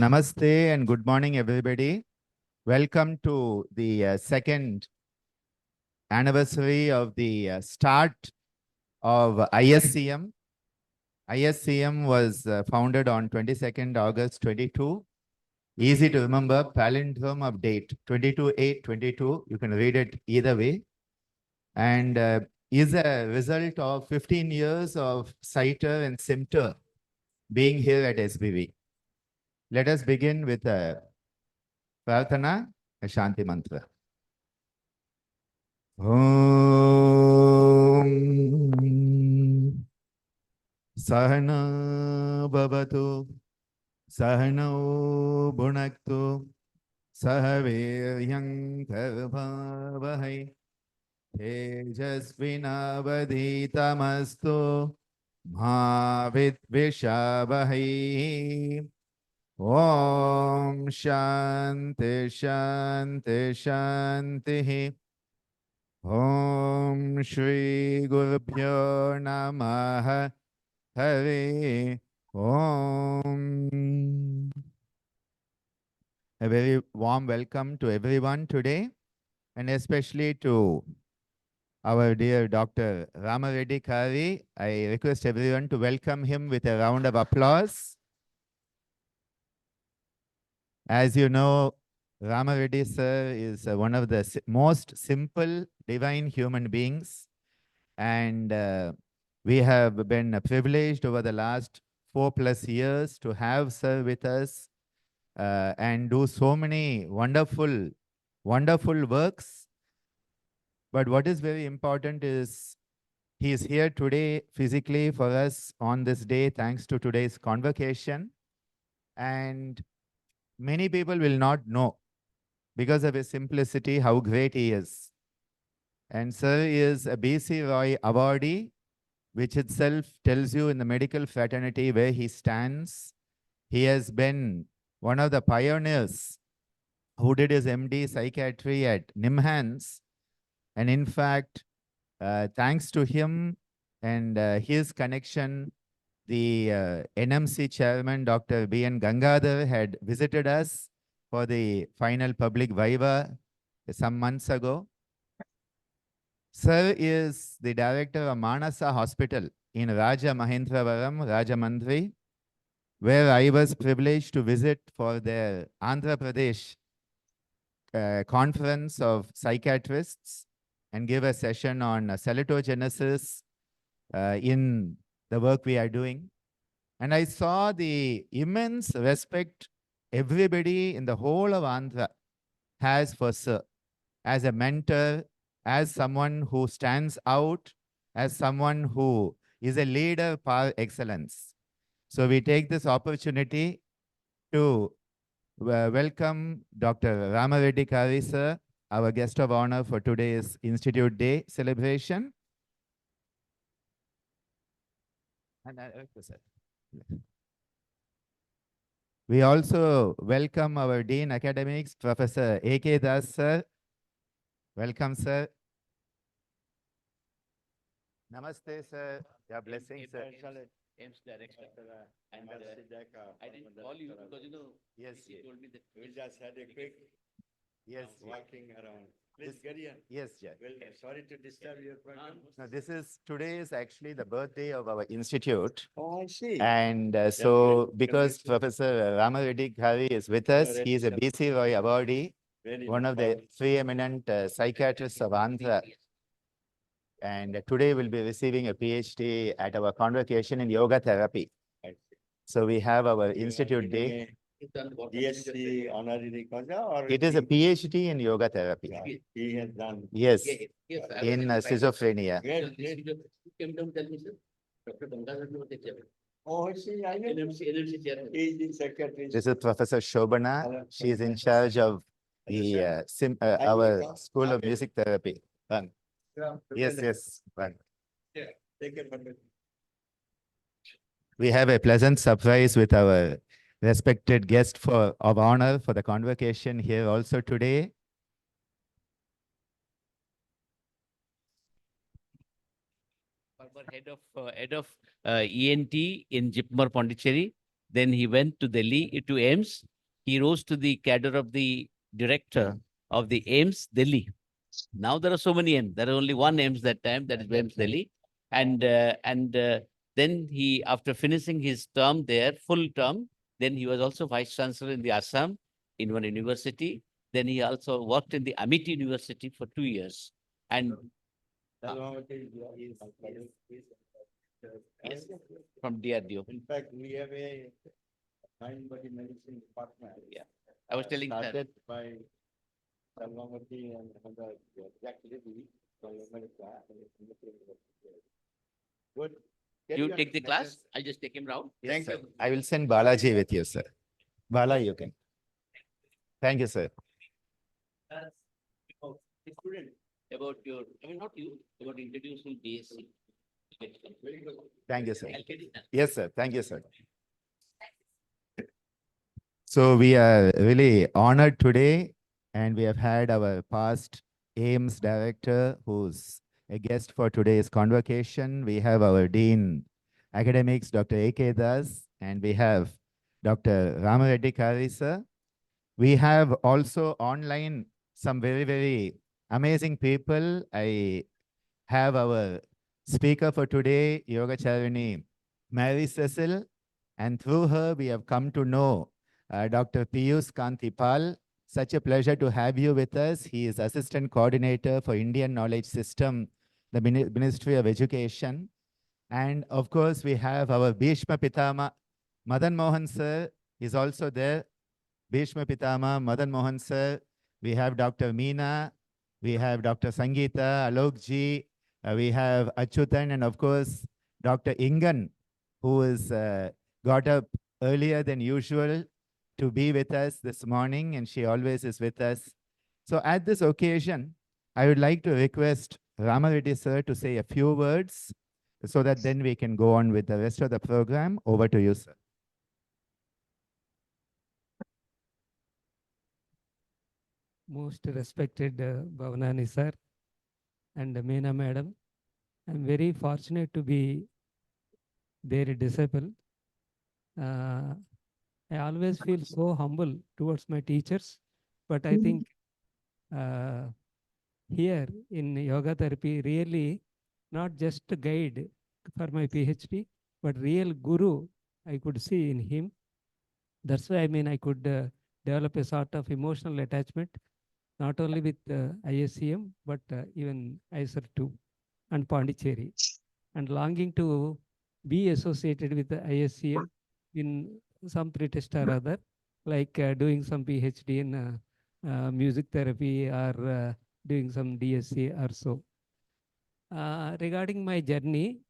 Namaste and good morning, everybody. Welcome to the second anniversary of the start of ISCM. ISCM was founded on 22nd August 22. Easy to remember, palindrome of date, 22/8/22. You can read it either way. And is a result of 15 years of CITER and SIMTER being here at SBV. Let us begin with a Prarthana, a Shanti Mantra. Om Sahana Bhavatu Sahano Bhunaktu Sahaviryam Bhavahai Tejasvinavadhitamastu Bhavitvishavahai. Om Shanti Shanti Shanti. Om Shri Gurubhyo Namaha Hari Om. A very warm welcome to everyone today, and especially to our dear Dr. Ramareddy Kari. I request everyone to welcome him with a round of applause. As you know, Ramareddy sir is one of the most simple, divine human beings. And we have been privileged over the last 4+ years to have sir with us and do so many wonderful, wonderful works. But what is very important is he is here today physically for us on this day, thanks to today's convocation. And many people will not know, because of his simplicity, how great he is. And sir is a B.C. Roy awardee, which itself tells you in the medical fraternity where he stands. He has been one of the pioneers who did his MD psychiatry at Nimhans. And in fact, thanks to him and his connection, the NMC chairman, Dr. B.N. Gangadhar, had visited us for the final public viva some months ago. Sir is the director of Manasa Hospital in Raja Mahendravaram, Rajamandri, where I was privileged to visit for their Andhra Pradesh conference of psychiatrists and give a session on salitogenesis in the work we are doing. And I saw the immense respect everybody in the whole of Andhra has for Sir as a mentor, as someone who stands out, as someone who is a leader par excellence. So we take this opportunity to welcome Dr. Ramareddy Kari sir, our guest of honor for today's Institute Day celebration. And we also welcome our Dean Academics, Professor A.K. Das sir. Welcome, sir. Namaste, sir. Your blessings, sir. AIMS director. And I didn't call you because, Yes, you told me that We just had a quick walking around. Please carry on. Yes, Jack. Well, sorry to disturb your program. No, today is actually the birthday of our institute. Oh, I see. And so because Professor Ramareddy Kari is with us, he is a B.C. Roy awardee, one of the preeminent psychiatrists of Andhra. And today we'll be receiving a PhD at our convocation in yoga therapy. So we have our Institute Day. DSc honorary causa or It is a PhD in yoga therapy. he has done. Yes, in schizophrenia. Came down, tell me, sir. Dr. Gangadhar. Oh, I see. I know. NMC chairman. He is the secretary. This is Professor Shobana. She is in charge of the our School of Music Therapy. Yes. One. Yeah, take it. We have a pleasant surprise with our respected guest of honor for the convocation here also today. Head of ENT in Jipmer, Pondicherry, Then he went to Delhi, to AIMS. He rose to the cadre of the director of the AIMS Delhi. Now there are so many AIMS. There are only one AIMS that time, that is AIMS Delhi. And then he, after finishing his term there, full term, then he was also vice chancellor in the Assam, in one university. Then he also worked in the Amity University for 2 years. And yes, from DRDO. In fact, we have a mind-body medicine department. Yeah. I was telling that. Started by Salvamati and another Jack Levy from America. Good. You take the class, I'll just take him round. Yes, sir. I will send Balaji with you, sir. Bala, you can. Thank you, sir. Student, about your, I mean, not you, about introducing BSc. Very good. Thank you, sir. I'll get it done. Yes, sir. Thank you, sir. So we are really honored today, and we have had our past AIMS director who's a guest for today's convocation. We have our Dean Academics, Dr. A.K. Das, and we have Dr. Ramareddy Kari, sir. We have also online some very, very amazing people. I have our speaker for today, Yogacharini Mary Cecil, and through her, we have come to know Dr. Piyush Kantipal. Such a pleasure to have you with us. He is Assistant Coordinator for Indian Knowledge System, the Ministry of Education. And of course, we have our Bhishma Pitama, Madan Mohan sir is also there. Bhishma Pitama, Madan Mohan sir. We have Dr. Meena. We have Dr. Sangeeta, Alok ji. We have Achyutan, and of course, Dr. Ingan, who is got up earlier than usual to be with us this morning, and she always is with us. So at this occasion, I would like to request Ramareddy sir to say a few words so that then we can go on with the rest of the program. Over to you, sir. Most respected Bhavanani sir and Meena madam, I'm very fortunate to be their disciple. I always feel so humble towards my teachers, but I think here in yoga therapy, really not just a guide for my PhD, but real guru I could see in him. That's why I could develop a sort of emotional attachment, not only with ISCM, but even ISR too, and Pondicherry, and longing to be associated with the ISCM in some pretest or other, like doing some PhD in music therapy or doing some DSc or so. Regarding my journey,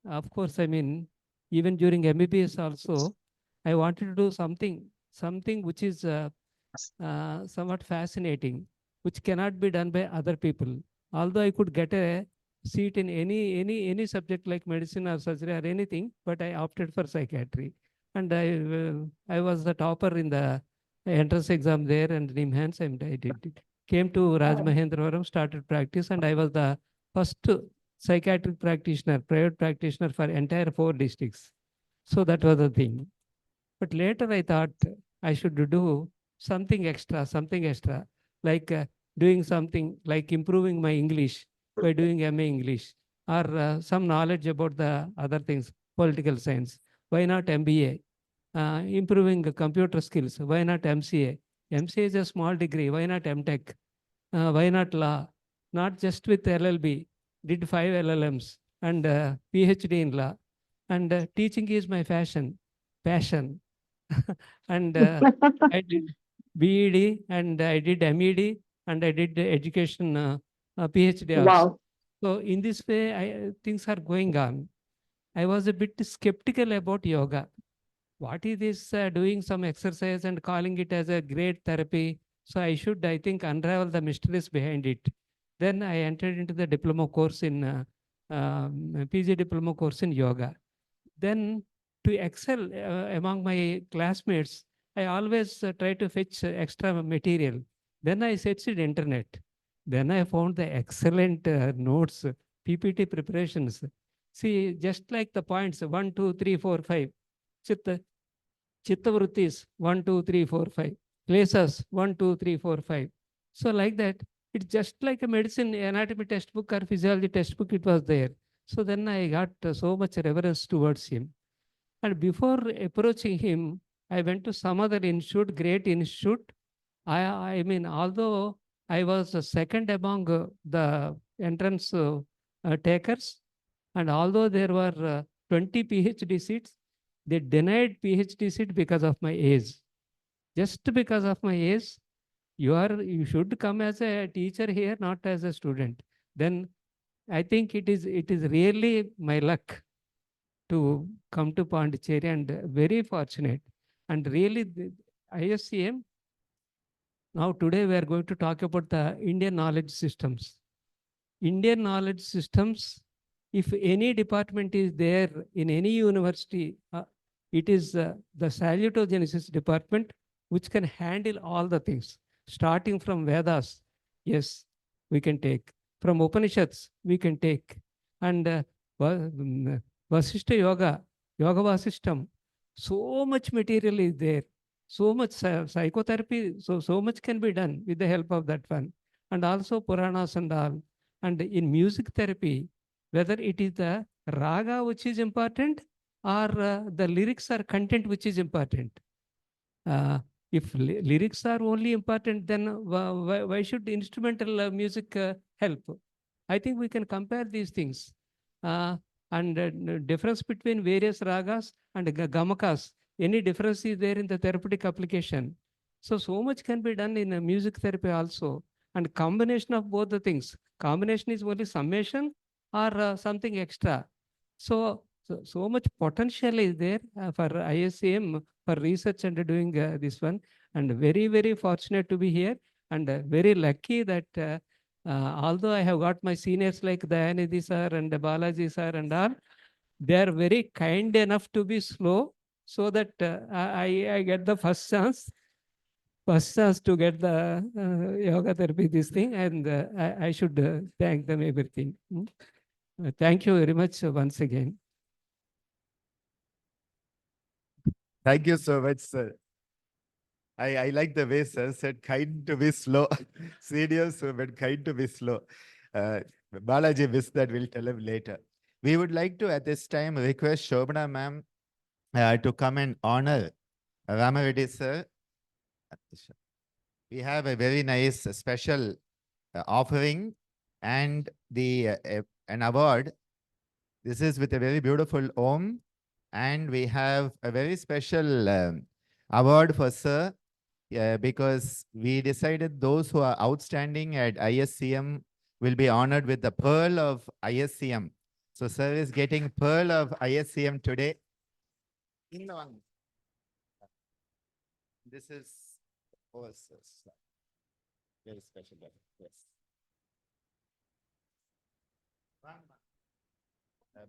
of course, even during MBBS also, I wanted to do something which is somewhat fascinating, which cannot be done by other people. Although I could get a seat in any subject like medicine or surgery or anything, but I opted for psychiatry. And I was the topper in the entrance exam there and NIMHANS, and I did it. Came to Rajmahendravaram, started practice, and I was the first psychiatric practitioner, private practitioner for entire 4 districts. So that was the thing. But later I thought I should do something extra, like doing something like improving my English by doing MA English, or some knowledge about the other things, political science. Why not MBA? Improving the computer skills. Why not MCA? MCA is a small degree. Why not MTech? Why not law? Not just with LLB. Did 5 LLMs and PhD in law. And teaching is my passion. And I did BED and I did MED and I did education PhD also. Wow. So in this way, things are going on. I was a bit skeptical about yoga. What is this doing some exercise and calling it as a great therapy? So I should, I think, unravel the mysteries behind it. Then I entered into the diploma course in PG diploma course in yoga. Then to excel among my classmates, I always try to fetch extra material. Then I searched internet. Then I found the excellent notes, PPT preparations. See, just like the points 1, 2, 3, 4, 5. Chitta, Chittavrittis 1, 2, 3, 4, 5. Klesas 1, 2, 3, 4, 5. So like that, it's just like a medicine anatomy textbook or physiology textbook, it was there. So then I got so much reverence towards him. And before approaching him, I went to some other institute, great institute. I mean, although I was second among the entrance takers, and although there were 20 PhD seats, they denied PhD seat because of my age. Just because of my age, you should come as a teacher here, not as a student. Then I think it is really my luck to come to Pondicherry, and very fortunate. And really, the ISCM, now today we are going to talk about the Indian knowledge systems. Indian knowledge systems, if any department is there in any university, it is the salutogenesis department, which can handle all the things, starting from Vedas. Yes, we can take. From Upanishads, we can take. And Vasishta Yoga, Yoga Vasishtam, so much material is there. So much psychotherapy, so much can be done with the help of that one. And also Puranas and all. And in music therapy, whether it is the raga which is important, or the lyrics or content which is important. If lyrics are only important, then why should instrumental music help? I think we can compare these things. And difference between various ragas and gamakas, any difference is there in the therapeutic application. So much can be done in music therapy also. And combination of both the things. Combination is only summation or something extra. So much potential is there for ISCM for research and doing this one. And very, very fortunate to be here, and very lucky that although I have got my seniors like Dayanidhi sir and Balaji sir and all, they are very kind enough to be slow, so that I get the first chance to get the yoga therapy, this thing, and I should thank them everything. Thank you very much once again. Thank you so much, sir. I like the way sir said kind to be slow. Seniors who were kind to be slow. Balaji missed that, we'll tell him later. We would like to at this time request Shobana ma'am to come and honor Ramareddy sir. We have a very nice special offering and an award. This is with a very beautiful Om, and we have a very special award for sir because we decided those who are outstanding at ISCM will be honored with the Pearl of ISCM. So sir is getting Pearl of ISCM today. This is for sir. Very special. Yes.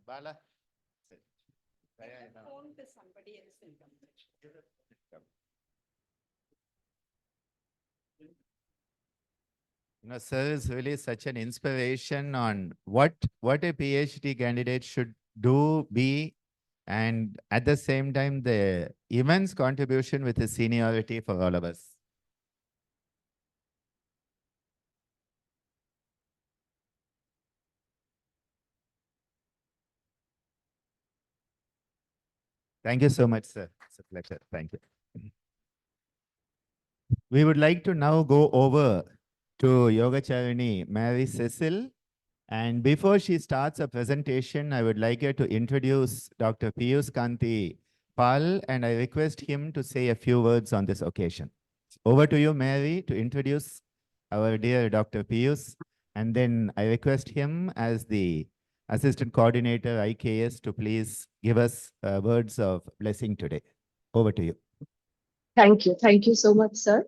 Bala. Phone to somebody else will come. You know, sir is really such an inspiration on what a PhD candidate should do, be, and at the same time, the immense contribution with his seniority for all of us. Thank you so much, sir. It's a pleasure. Thank you. We would like to now go over to Yogacharini Mary Cecil. And before she starts her presentation, I would like her to introduce Dr. Piyush Kanti Pal, and I request him to say a few words on this occasion. Over to you, Mary, to introduce our dear Dr. Piyush, and then I request him as the Assistant Coordinator IKS to please give us words of blessing today. Over to you. Thank you. Thank you so much, sir.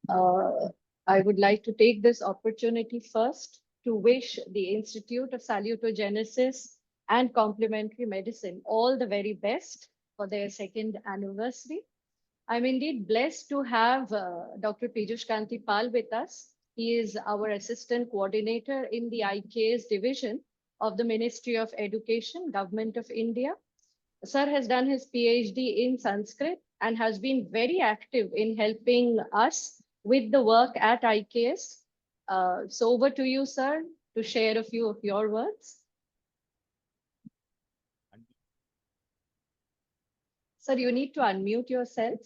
I would like to take this opportunity first to wish the Institute of Salutogenesis and Complementary Medicine all the very best for their second anniversary. I'm indeed blessed to have Dr. Piyush Kanti Pal with us. He is our assistant coordinator in the IKS division of the Ministry of Education, Government of India. Sir has done his PhD in Sanskrit and has been very active in helping us with the work at IKS. So over to you, sir, to share a few of your words. Sir, you need to unmute yourself.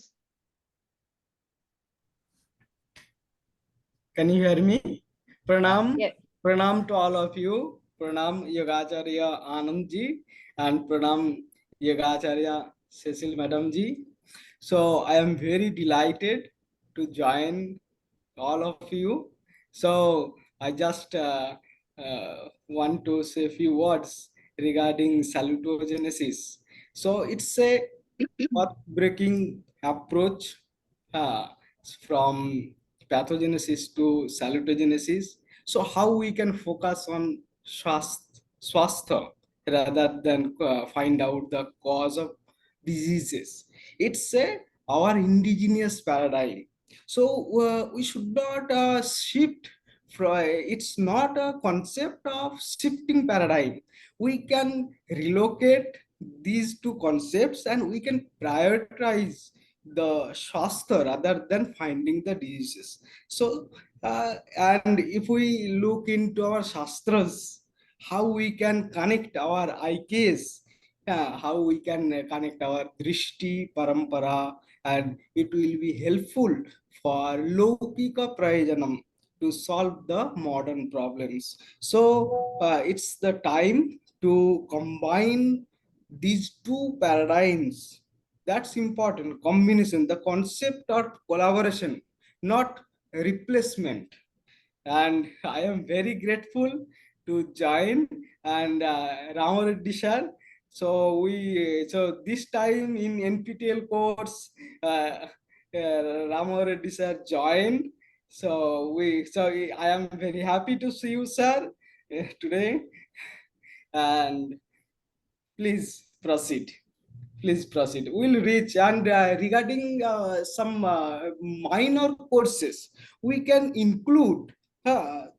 Can you hear me? Pranam, Yes. Pranam to all of you. Pranam Yogacharya Anand ji and Pranam Yogacharya Cecil Madam ji. So I am very delighted to join all of you. So I just want to say a few words regarding salutogenesis. So it's a path-breaking approach uh, from pathogenesis to salutogenesis. So how we can focus on swastha rather than find out the cause of diseases. It's our indigenous paradigm. So we should not shift from, it's not a concept of shifting paradigm. We can relocate these two concepts and we can prioritize the shastra rather than finding the diseases. So and if we look into our shastras, how we can connect our IKs, how we can connect our drishti parampara, and it will be helpful for Lokika Prayojanam to solve the modern problems. So it's the time to combine these two paradigms. That's important. Combination, the concept of collaboration, not replacement. And I am very grateful to join and Ramareddy sir. So this time in NPTEL course, Ramareddy sir joined. So I am very happy to see you, sir, today. And please proceed. Please proceed. We'll reach. And regarding some minor courses, we can include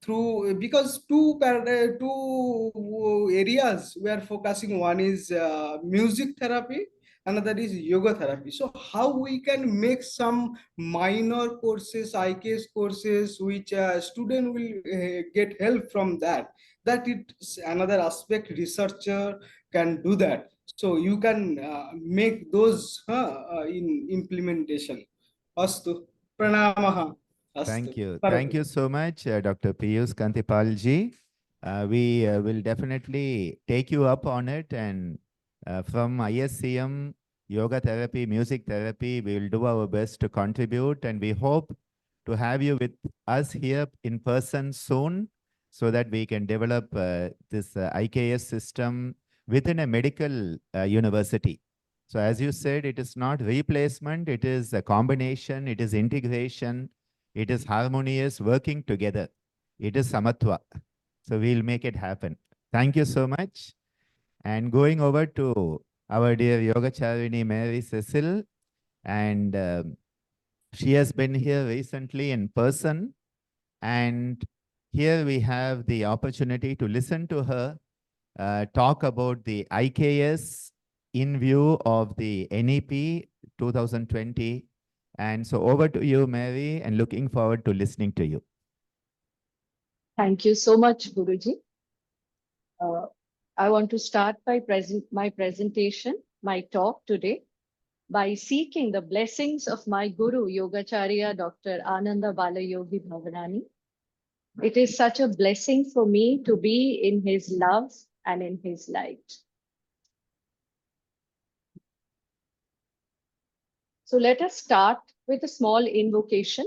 through, because two areas we are focusing. One is music therapy, another is yoga therapy. So how we can make some minor courses, IKS courses, which student will get help from that. That it's another aspect. Researcher can do that, so you can make those in implementation. Astu. Pranamaha. Thank Astu. you. Thank you so much, Dr. Piyush Kantipal ji. We will definitely take you up on it. And from ISCM, yoga therapy, music therapy, we will do our best to contribute. And we hope to have you with us here in person soon so that we can develop this IKS system within a medical university. So as you said, it is not replacement, it is a combination, it is integration, it is harmonious working together. It is samatva. So we'll make it happen. Thank you so much. And going over to our dear Yogacharini Mary Cecil, and she has been here recently in person. And here we have the opportunity to listen to her talk about the IKS in view of the NEP 2020. And so over to you, Mary, and looking forward to listening to you. Thank you so much, Guruji. I want to start by my presentation, my talk today, by seeking the blessings of my Guru, Yogacharya Dr. Ananda Balayogi Bhavanani. It is such a blessing for me to be in his love and in his light. So let us start with a small invocation.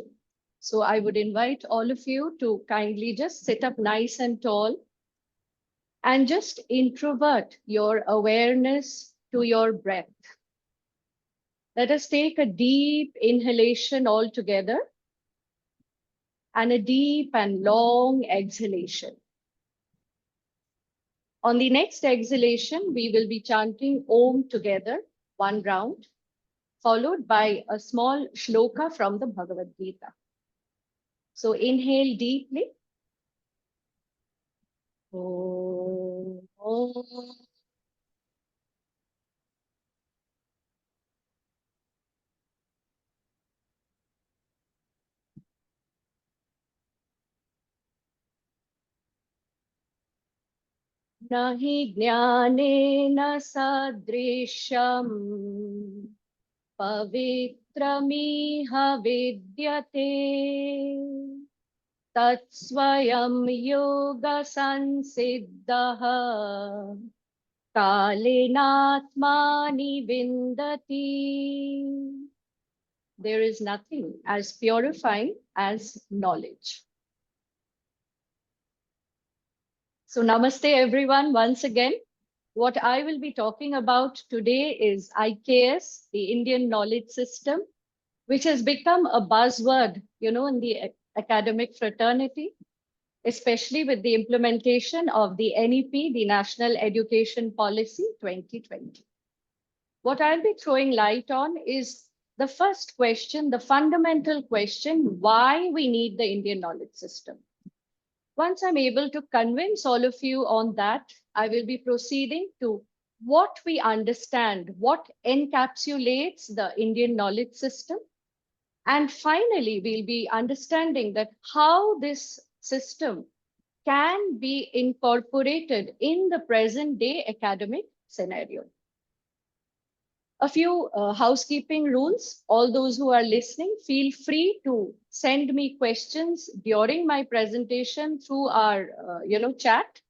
So I would invite all of you to kindly just sit up nice and tall and just introvert your awareness to your breath. Let us take a deep inhalation all together and a deep and long exhalation. On the next exhalation, we will be chanting Om together, one round, followed by a small shloka from the Bhagavad Gita. So inhale deeply. Om. Nahi jnanena sadrisham pavitramiha vidyate tatsvayam yoga sansiddhaha kalenatmani vindati. There is nothing as purifying as knowledge. So namaste everyone once again. What I will be talking about today is IKS, the Indian Knowledge System, which has become a buzzword, in the academic fraternity, especially with the implementation of the NEP, the National Education Policy 2020. What I'll be throwing light on is the first question, the fundamental question, why we need the Indian knowledge system. Once I'm able to convince all of you on that, I will be proceeding to what we understand, what encapsulates the Indian knowledge system. And finally, we'll be understanding that how this system can be incorporated in the present day academic scenario. A few housekeeping rules. All those who are listening, feel free to send me questions during my presentation through our chat.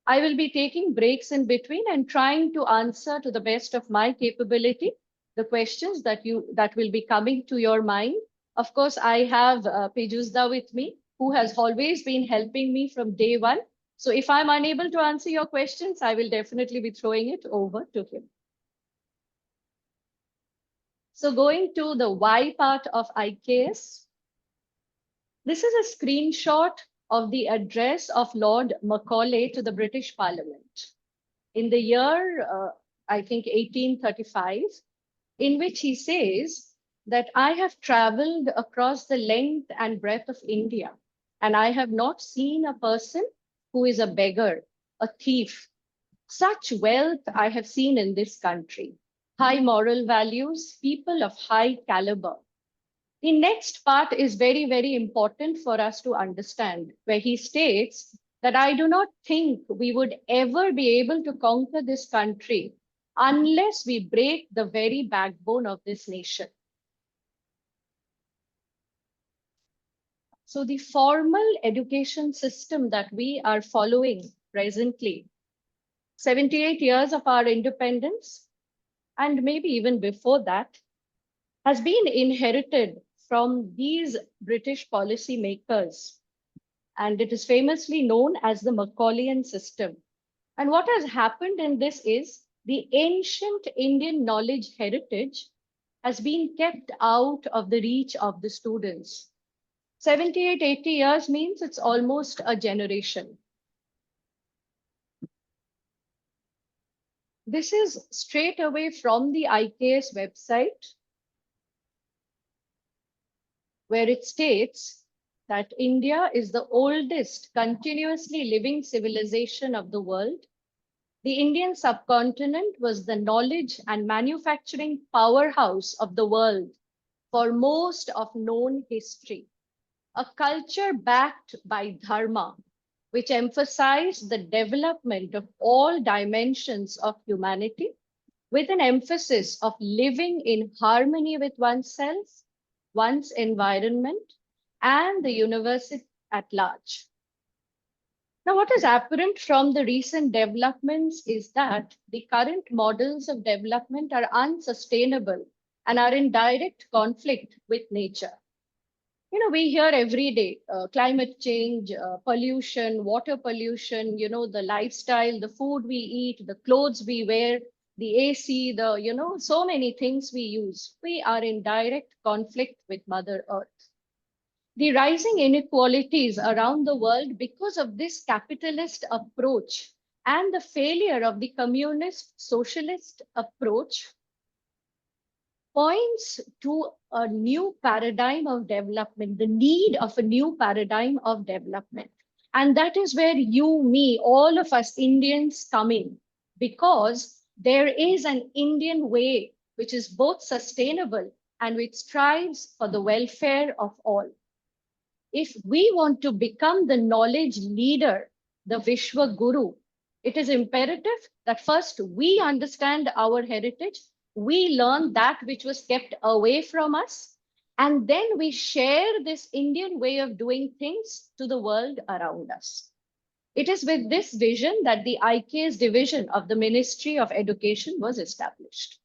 I will be taking breaks in between and trying to answer to the best of my capability the questions that will be coming to your mind. Of course, I have Pejuzda with me, who has always been helping me from day one. So if I'm unable to answer your questions, I will definitely be throwing it over to him. So going to the why part of IKS, this is a screenshot of the address of Lord Macaulay to the British Parliament in the year, I think, 1835, in which he says that I have traveled across the length and breadth of India, and I have not seen a person who is a beggar, a thief. Such wealth I have seen in this country. High moral values, people of high caliber. The next part is very, very important for us to understand, where he states that I do not think we would ever be able to conquer this country unless we break the very backbone of this nation. So the formal education system that we are following presently, 78 years of our independence, and maybe even before that, has been inherited from these British policymakers. And it is famously known as the Macaulayan system. And what has happened in this is the ancient Indian knowledge heritage has been kept out of the reach of the students. 78, 80 years means it's almost a generation. This is straight away from the IKS website, where it states that India is the oldest continuously living civilization of the world. The Indian subcontinent was the knowledge and manufacturing powerhouse of the world for most of known history. A culture backed by dharma, which emphasized the development of all dimensions of humanity, with an emphasis of living in harmony with oneself, one's environment, and the universe at large. Now, what is apparent from the recent developments is that the current models of development are unsustainable and are in direct conflict with nature. We hear every day climate change, pollution, water pollution, the lifestyle, the food we eat, the clothes we wear, the AC, so many things we use. We are in direct conflict with Mother Earth. The rising inequalities around the world because of this capitalist approach and the failure of the communist socialist approach points to a new paradigm of development, the need of a new paradigm of development. And that is where you, me, all of us Indians come in, because there is an Indian way which is both sustainable and which strives for the welfare of all. If we want to become the knowledge leader, the Vishwa Guru, It is imperative that first we understand our heritage, we learn that which was kept away from us, and then we share this Indian way of doing things to the world around us. It is with this vision that the IK's division of the Ministry of Education was established.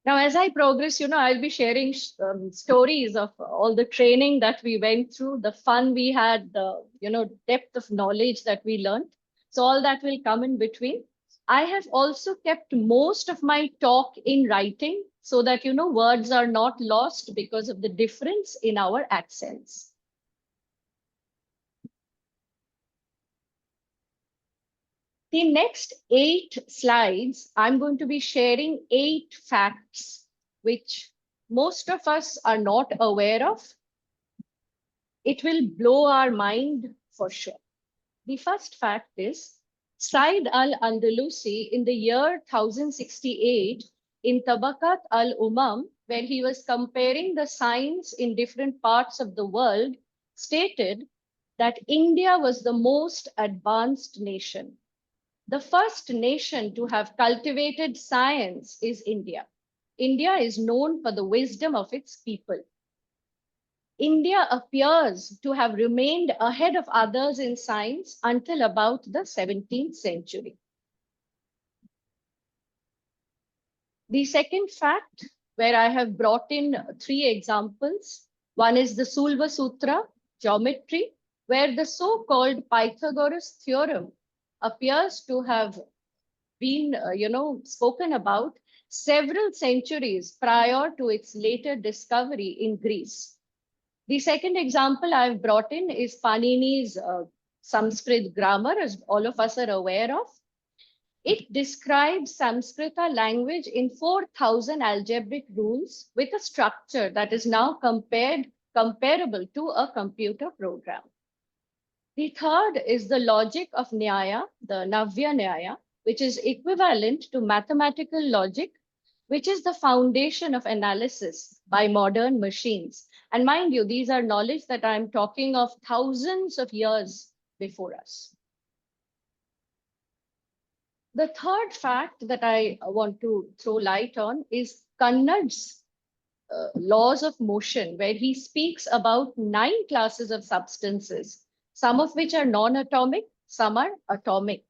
Now, as I progress, I'll be sharing stories of all the training that we went through, the fun we had, the, depth of knowledge that we learned. So all that will come in between. I have also kept most of my talk in writing so that, words are not lost because of the difference in our accents. The next 8 slides, I'm going to be sharing 8 facts which most of us are not aware of. It will blow our mind for sure. The first fact is Said al-Andalusi in the year 1068 in Tabakat al-Umam, where he was comparing the signs in different parts of the world, stated that India was the most advanced nation. The first nation to have cultivated science is India. India is known for the wisdom of its people. India appears to have remained ahead of others in science until about the 17th century. The second fact, where I have brought in 3 examples, one is the Sulva Sutra, geometry, where the so-called Pythagoras theorem appears to have been, spoken about several centuries prior to its later discovery in Greece. The second example I've brought in is Panini's Sanskrit grammar, as all of us are aware of. It describes Sanskrita language in 4,000 algebraic rules with a structure that is now comparable to a computer program. The third is the logic of Nyaya, the Navya Nyaya, which is equivalent to mathematical logic, which is the foundation of analysis by modern machines. And mind you, these are knowledge that I'm talking of thousands of years before us. The third fact that I want to throw light on is Kannad's laws of motion, where he speaks about 9 classes of substances, some of which are non-atomic, some are atomic.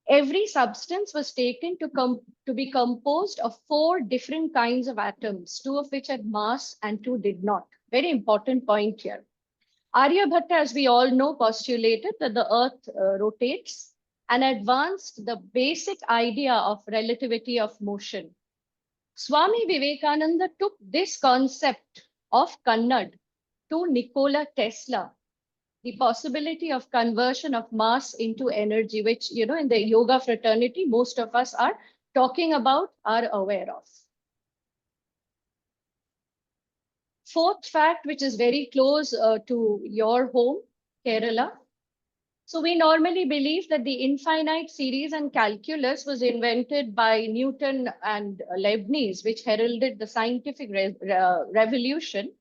Every substance was taken to be composed of 4 different kinds of atoms, 2 of which had mass and 2 did not. Very important point here. Aryabhatta, as we all know, postulated that the earth rotates and advanced the basic idea of relativity of motion. Swami Vivekananda took this concept of Kannad to Nikola Tesla, the possibility of conversion of mass into energy, which, in the yoga fraternity, most of us are talking about, are aware of. Fourth fact, which is very close to your home, Kerala. So we normally believe that the infinite series and calculus was invented by Newton and Leibniz, which heralded the scientific revolution.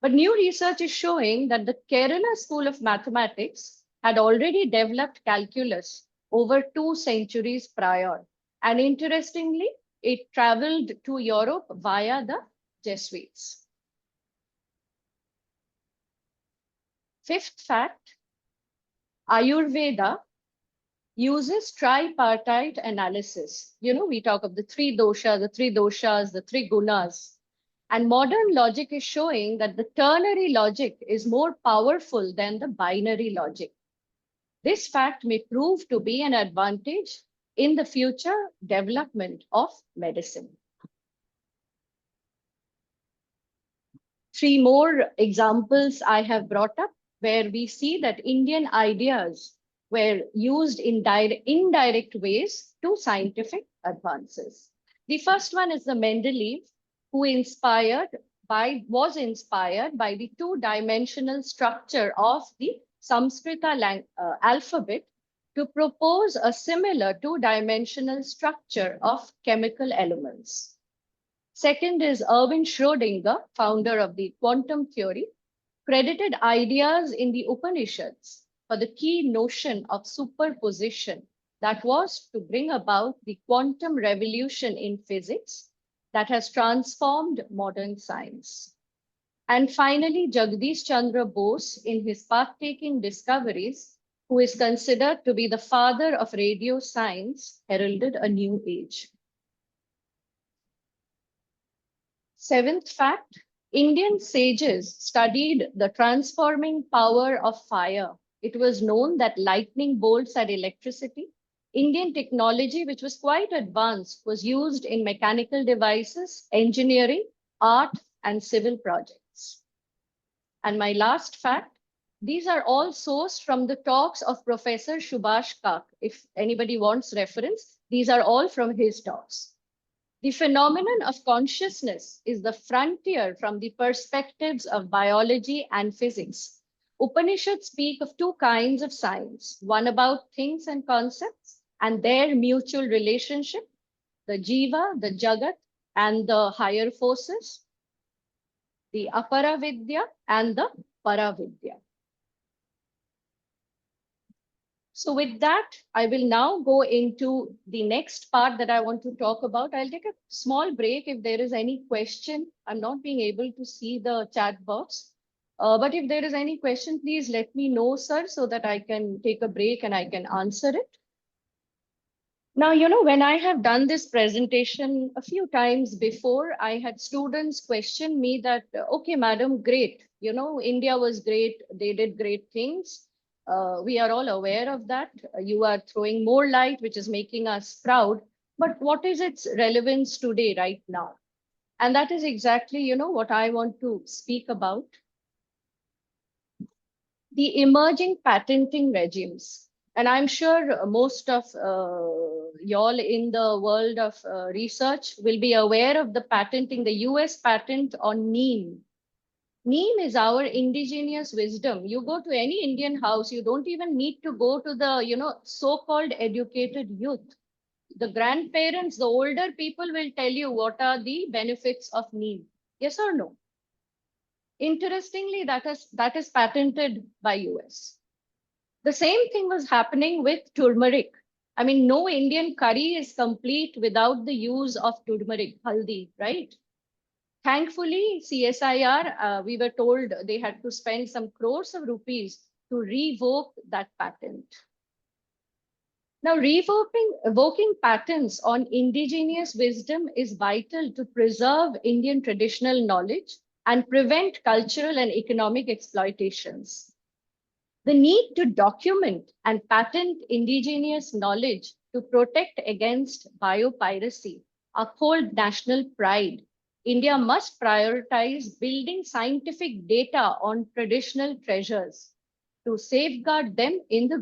But new research is showing that the Kerala School of Mathematics had already developed calculus over 2 centuries prior. And interestingly, it traveled to Europe via the Jesuits. Fifth fact, Ayurveda uses tripartite analysis. We talk of the 3 doshas, the 3 gunas. And modern logic is showing that the ternary logic is more powerful than the binary logic. This fact may prove to be an advantage in the future development of medicine. 3 more examples I have brought up where we see that Indian ideas were used in indirect ways to scientific advances. The first one is the Mendeleev, who was inspired by the 2-dimensional structure of the Sanskrita alphabet to propose a similar 2-dimensional structure of chemical elements. Second is Erwin Schrödinger, founder of the quantum theory, credited ideas in the Upanishads for the key notion of superposition That was to bring about the quantum revolution in physics that has transformed modern science. And finally, Jagdish Chandra Bose, in his path-taking discoveries, who is considered to be the father of radio science, heralded a new age. Seventh fact, Indian sages studied the transforming power of fire. It was known that lightning bolts had electricity. Indian technology, which was quite advanced, was used in mechanical devices, engineering, art, and civil projects. And my last fact, these are all sourced from the talks of Professor Subhash Kak. If anybody wants reference, these are all from his talks. The phenomenon of consciousness is the frontier from the perspectives of biology and physics. Upanishads speak of two kinds of science, one about things and concepts and their mutual relationship, the jiva, the jagat, and the higher forces, the aparavidya and the paravidya. So with that, I will now go into the next part that I want to talk about. I'll take a small break if there is any question. I'm not being able to see the chat box. But if there is any question, please let me know, sir, so that I can take a break and I can answer it. Now, when I have done this presentation a few times before, I had students question me that, okay, madam, great. India was great. They did great things. We are all aware of that. You are throwing more light, which is making us proud. But what is its relevance today, right now? And that is exactly, what I want to speak about. The emerging patenting regimes. And I'm sure most of y'all in the world of research will be aware of the patenting, the US patent on neem. Neem is our indigenous wisdom. You go to any Indian house, you don't even need to go to the, so-called educated youth. The grandparents, the older people will tell you what are the benefits of neem. Yes or no? Interestingly, that is patented by US. The same thing was happening with turmeric. I mean, no Indian curry is complete without the use of turmeric, haldi, right? Thankfully, CSIR, we were told they had to spend some crores of rupees to revoke that patent. Now, evoking patents on indigenous wisdom is vital to preserve Indian traditional knowledge and prevent cultural and economic exploitations. The need to document and patent indigenous knowledge to protect against biopiracy, uphold national pride. India must prioritize building scientific data on traditional treasures to safeguard them in the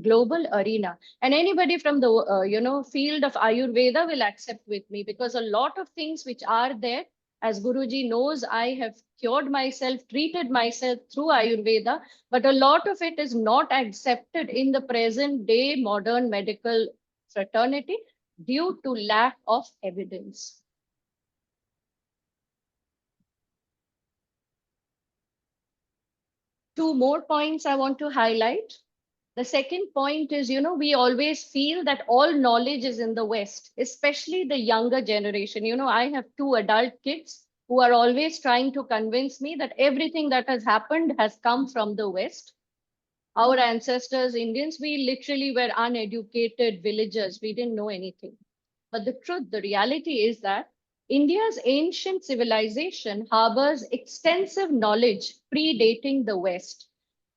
global arena. And anybody from the field of Ayurveda will accept with me, because a lot of things which are there, as Guruji knows, I have cured myself, treated myself through Ayurveda, but a lot of it is not accepted in the present day modern medical fraternity due to lack of evidence. Two more points I want to highlight. The second point is, we always feel that all knowledge is in the West, especially the younger generation. I have two adult kids who are always trying to convince me that everything that has happened has come from the West. Our ancestors, Indians, we literally were uneducated villagers. We didn't know anything. But the truth, the reality is that India's ancient civilization harbors extensive knowledge predating the West,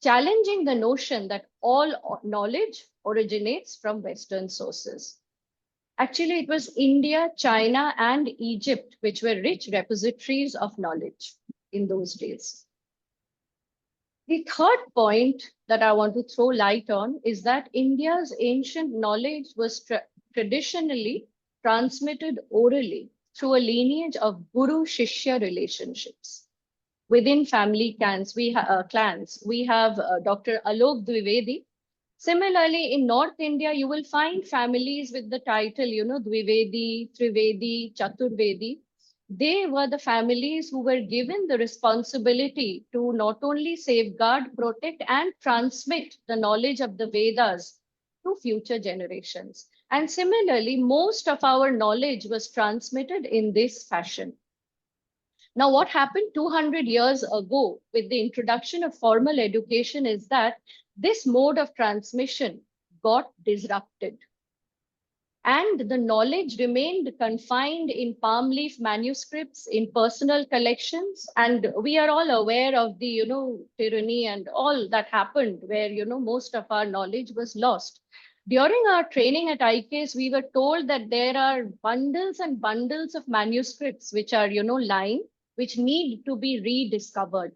challenging the notion that all knowledge originates from Western sources. Actually, it was India, China, and Egypt which were rich repositories of knowledge in those days. The third point that I want to throw light on is that India's ancient knowledge was traditionally transmitted orally through a lineage of guru-shishya relationships. Within family clans, we have Dr. Alok Dwivedi. Similarly, in North India, you will find families with the title, Dwivedi, Trivedi, Chaturvedi. They were the families who were given the responsibility to not only safeguard, protect, and transmit the knowledge of the Vedas to future generations. And similarly, most of our knowledge was transmitted in this fashion. Now, what happened 200 years ago with the introduction of formal education is that this mode of transmission got disrupted. And the knowledge remained confined in palm leaf manuscripts, in personal collections. And we are all aware of the, tyranny and all that happened where, most of our knowledge was lost. During our training at IKS, we were told that there are bundles and bundles of manuscripts which are, lying, which need to be rediscovered.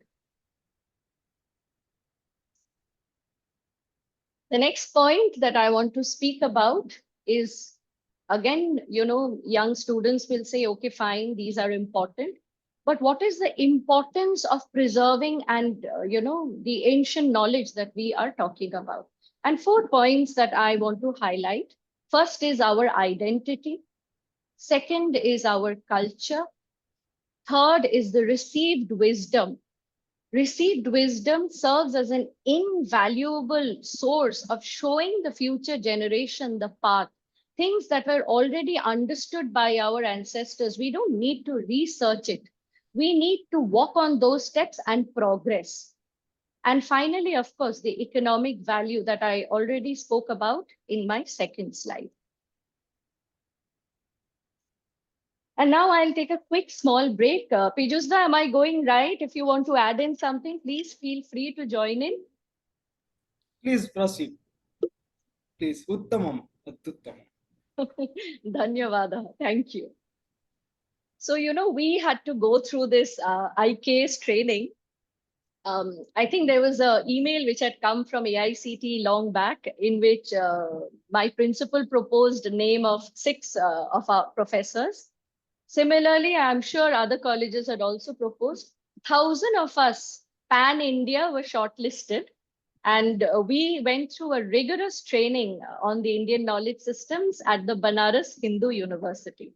The next point that I want to speak about is, again, young students will say, okay, fine, these are important. But what is the importance of preserving and, the ancient knowledge that we are talking about? And 4 points that I want to highlight. First is our identity. Second is our culture. Third is the received wisdom. Received wisdom serves as an invaluable source of showing the future generation the path, things that were already understood by our ancestors. We don't need to research it. We need to walk on those steps and progress. And finally, of course, the economic value that I already spoke about in my second slide. And now I'll take a quick small break. Pijusda, am I going right? If you want to add in something, please feel free to join in. Please proceed. Please. Uttamam. Atyuttamam. Dhanyavada. Thank you. So, we had to go through this IKS training. I think there was an email which had come from AICT long back in which my principal proposed a name of 6 of our professors. Similarly, I'm sure other colleges had also proposed. 1,000 of us, pan-India, were shortlisted. And we went through a rigorous training on the Indian knowledge systems at the Banaras Hindu University.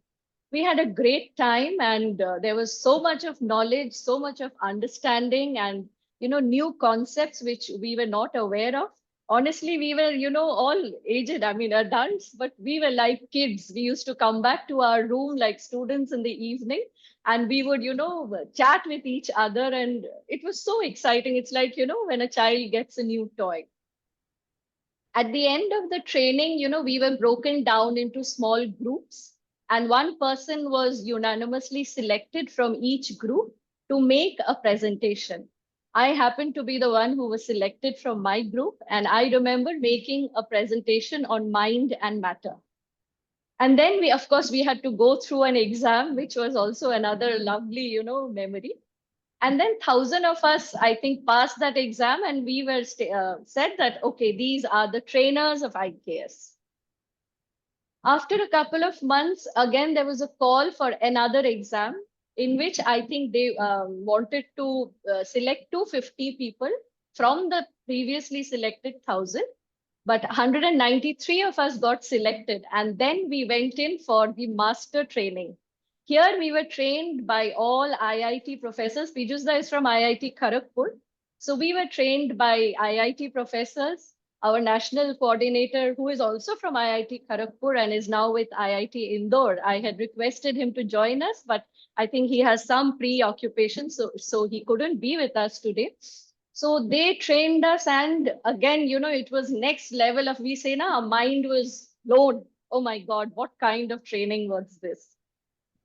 We had a great time, and there was so much of knowledge, so much of understanding, and new concepts which we were not aware of. Honestly, we were, all aged, I mean, adults, but we were like kids. We used to come back to our room like students in the evening, and we would, chat with each other. And it was so exciting. It's like, when a child gets a new toy. At the end of the training, we were broken down into small groups, and one person was unanimously selected from each group to make a presentation. I happened to be the one who was selected from my group, and I remember making a presentation on mind and matter. And then we, of course, we had to go through an exam, which was also another lovely, memory. And then 1,000 of us, I think, passed that exam, and we were said that, okay, these are the trainers of IKS. After a couple of months, again, there was a call for another exam in which I think they wanted to select 250 people from the previously selected 1,000. But 193 of us got selected. And then we went in for the master training. Here we were trained by all IIT professors. Pijusda is from IIT Kharagpur. So we were trained by IIT professors. Our national coordinator, who is also from IIT Kharagpur and is now with IIT Indore, I had requested him to join us, but I think he has some preoccupation, so he couldn't be with us today. So they trained us, and again, it was next level of, we say, our mind was blown. Oh my God, what kind of training was this?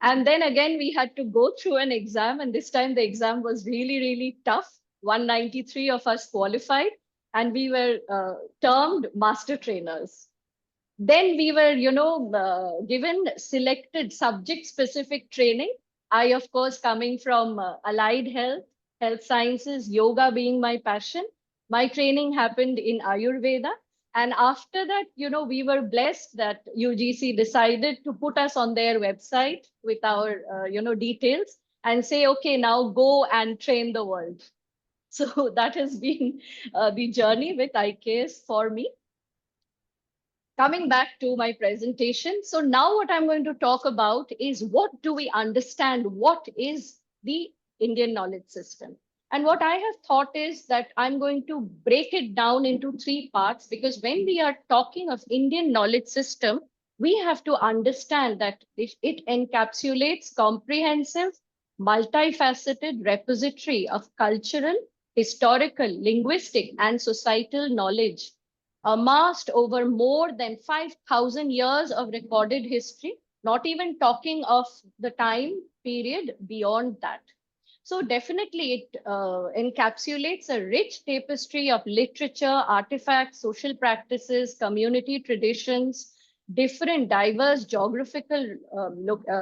And then again, we had to go through an exam, and this time the exam was really, really tough. 193 of us qualified, and we were termed master trainers. Then we were, given selected subject-specific training. I, of course, coming from allied health, health sciences, yoga being my passion. My training happened in Ayurveda. And after that, we were blessed that UGC decided to put us on their website with our, details and say, okay, now go and train the world. So that has been the journey with IKS for me. Coming back to my presentation. So now what I'm going to talk about is what do we understand? What is the Indian knowledge system? And what I have thought is that I'm going to break it down into 3 parts, because when we are talking of Indian knowledge system, we have to understand that it encapsulates comprehensive, multifaceted repository of cultural, historical, linguistic, and societal knowledge amassed over more than 5,000 years of recorded history, not even talking of the time period beyond that. So definitely it encapsulates a rich tapestry of literature, artifacts, social practices, community traditions, different diverse geographical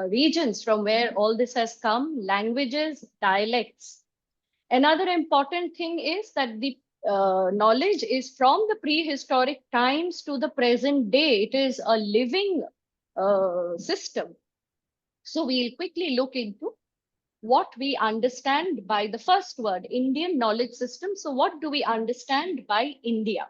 regions from where all this has come, languages, dialects. Another important thing is that the knowledge is from the prehistoric times to the present day. It is a living system. So we'll quickly look into what we understand by the first word, Indian knowledge system. So what do we understand by India?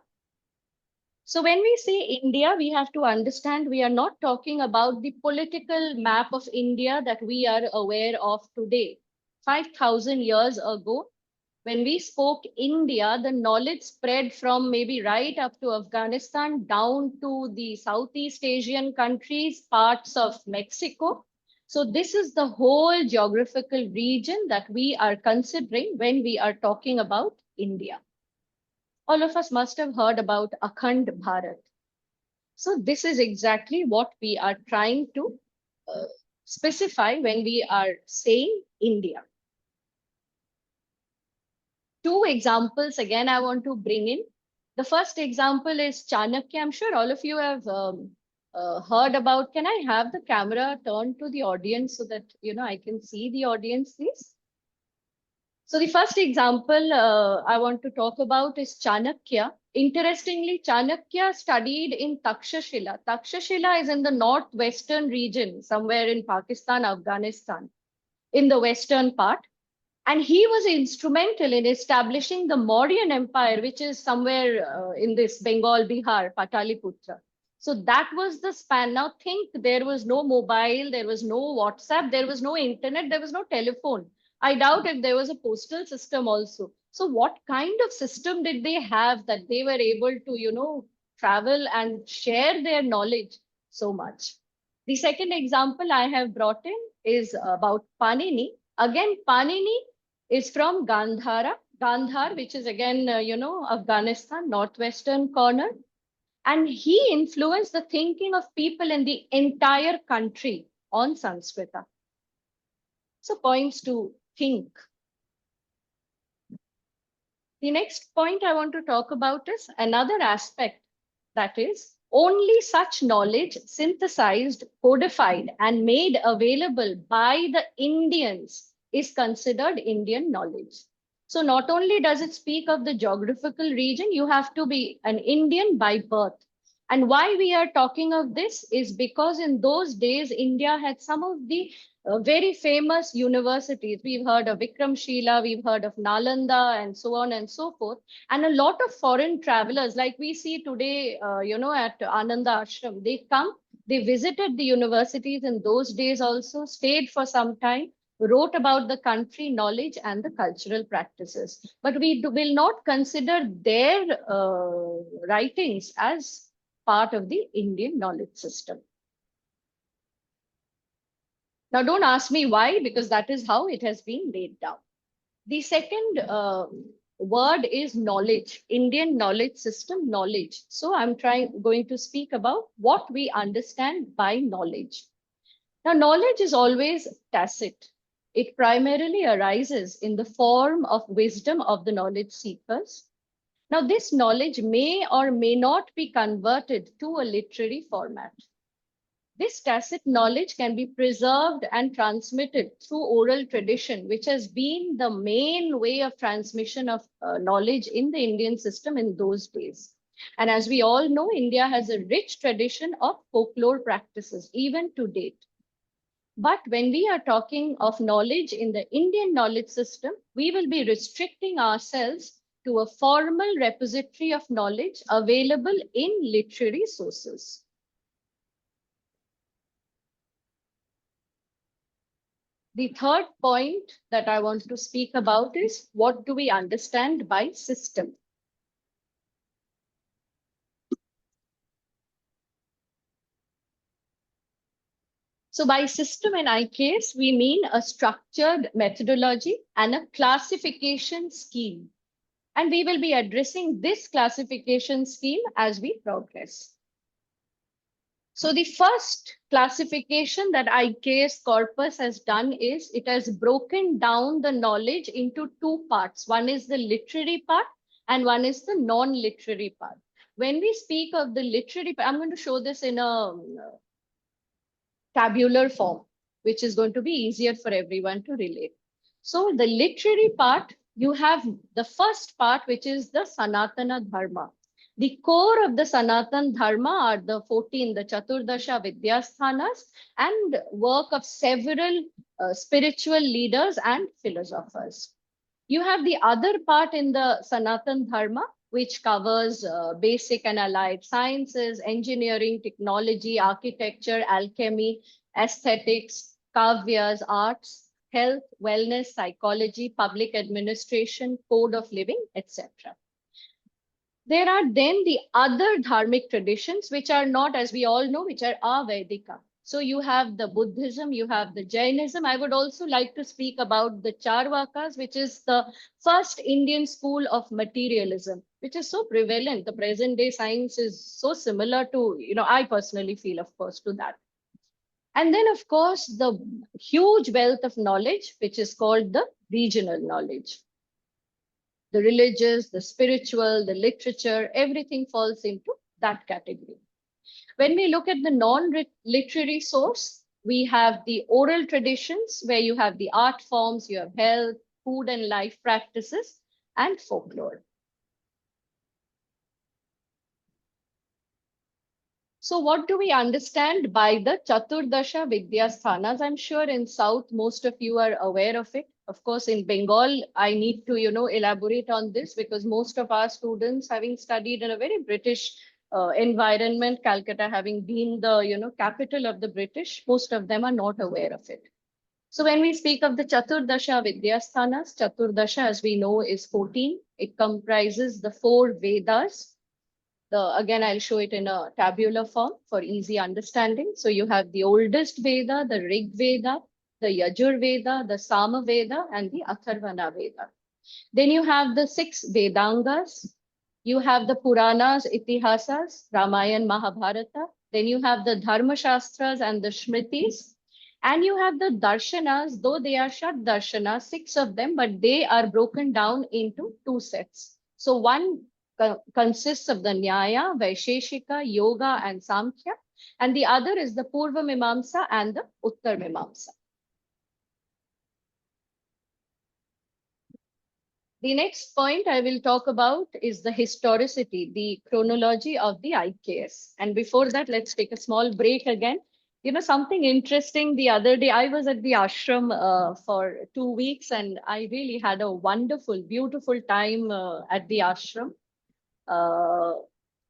So when we say India, we have to understand we are not talking about the political map of India that we are aware of today. 5,000 years ago, when we spoke India, the knowledge spread from maybe right up to Afghanistan down to the Southeast Asian countries, parts of Mexico. So this is the whole geographical region that we are considering when we are talking about India. All of us must have heard about Akhand Bharat. So this is exactly what we are trying to specify when we are saying India. 2 examples again I want to bring in. The first example is Chanakya. I'm sure all of you have heard about. Can I have the camera turned to the audience so that I can see the audience, please? So the first example I want to talk about is Chanakya. Interestingly, Chanakya studied in Takshashila. Takshashila is in the northwestern region, somewhere in Pakistan, Afghanistan, in the western part. And he was instrumental in establishing the Mauryan Empire, which is somewhere in this Bengal, Bihar, Pataliputra. So that was the span. Now think, there was no mobile, there was no WhatsApp, there was no internet, there was no telephone. I doubt if there was a postal system also. So what kind of system did they have that they were able to, travel and share their knowledge so much? The second example I have brought in is about Panini. Again, Panini is from Gandhara, Gandhar, which is again, Afghanistan, northwestern corner. And he influenced the thinking of people in the entire country on Sanskrita. So points to think. The next point I want to talk about is another aspect, that is, only such knowledge synthesized, codified, and made available by the Indians is considered Indian knowledge. So not only does it speak of the geographical region, you have to be an Indian by birth. And why we are talking of this is because in those days, India had some of the very famous universities. We've heard of Vikramshila, we've heard of Nalanda, and so on and so forth. And a lot of foreign travelers, like we see today, at Ananda Ashram, they come, they visited the universities in those days also, stayed for some time, wrote about the country, knowledge, and the cultural practices. But we will not consider their writings as part of the Indian knowledge system. Now, don't ask me why, because that is how it has been laid down. The second word is knowledge, Indian knowledge system, knowledge. So I'm going to speak about what we understand by knowledge. Now, knowledge is always tacit. It primarily arises in the form of wisdom of the knowledge seekers. Now, this knowledge may or may not be converted to a literary format. This tacit knowledge can be preserved and transmitted through oral tradition, which has been the main way of transmission of knowledge in the Indian system in those days. And as we all know, India has a rich tradition of folklore practices, even to date. But when we are talking of knowledge in the Indian knowledge system, we will be restricting ourselves to a formal repository of knowledge available in literary sources. The third point that I want to speak about is what do we understand by system? So by system in IKS, we mean a structured methodology and a classification scheme. And we will be addressing this classification scheme as we progress. So the first classification that IKS corpus has done is it has broken down the knowledge into two parts. One is the literary part and one is the non-literary part. When we speak of the literary part, I'm going to show this in a tabular form, which is going to be easier for everyone to relate. So the literary part, you have the first part, which is the Sanatana Dharma. The core of the Sanatan Dharma are the 14, the Chaturdasha Vidyasthanas, and work of several spiritual leaders and philosophers. You have the other part in the Sanatan Dharma, which covers basic and allied sciences, engineering, technology, architecture, alchemy, aesthetics, kavyas, arts, health, wellness, psychology, public administration, code of living, etc. There are then the other dharmic traditions, which are not, as we all know, which are Avedika. So you have the Buddhism, you have the Jainism. I would also like to speak about the Charvakas, which is the first Indian school of materialism, which is so prevalent. The present day science is so similar to, I personally feel, of course, to that. And then, of course, the huge wealth of knowledge, which is called the regional knowledge. The religious, the spiritual, the literature, everything falls into that category. When we look at the non-literary source, we have the oral traditions where you have the art forms, you have health, food and life practices, and folklore. So what do we understand by the Chaturdasha Vidyasthanas? I'm sure in South, most of you are aware of it. Of course, in Bengal, I need to, elaborate on this because most of our students, having studied in a very British environment, Calcutta having been the, capital of the British, most of them are not aware of it. So when we speak of the Chaturdasha Vidyasthanas, Chaturdasha, as we know, is 14. It comprises the 4 Vedas. Again, I'll show it in a tabular form for easy understanding. So you have the oldest Veda, the Rig Veda, the Yajur Veda, the Sama Veda, and the Atharvana Veda. Then you have the 6 Vedangas. You have the Puranas, Itihasas, Ramayana, Mahabharata. Then you have the Dharma Shastras and the Shmritis. And you have the Darshanas, though they are Shat Darshanas, 6 of them, but they are broken down into 2 sets. So one consists of the Nyaya, Vaisheshika, Yoga, and Samkhya. And the other is the Purva Mimamsa and the Uttar Mimamsa. The next point I will talk about is the historicity, the chronology of the IKS. And before that, let's take a small break again. Something interesting the other day, I was at the ashram for 2 weeks and I really had a wonderful, beautiful time at the ashram.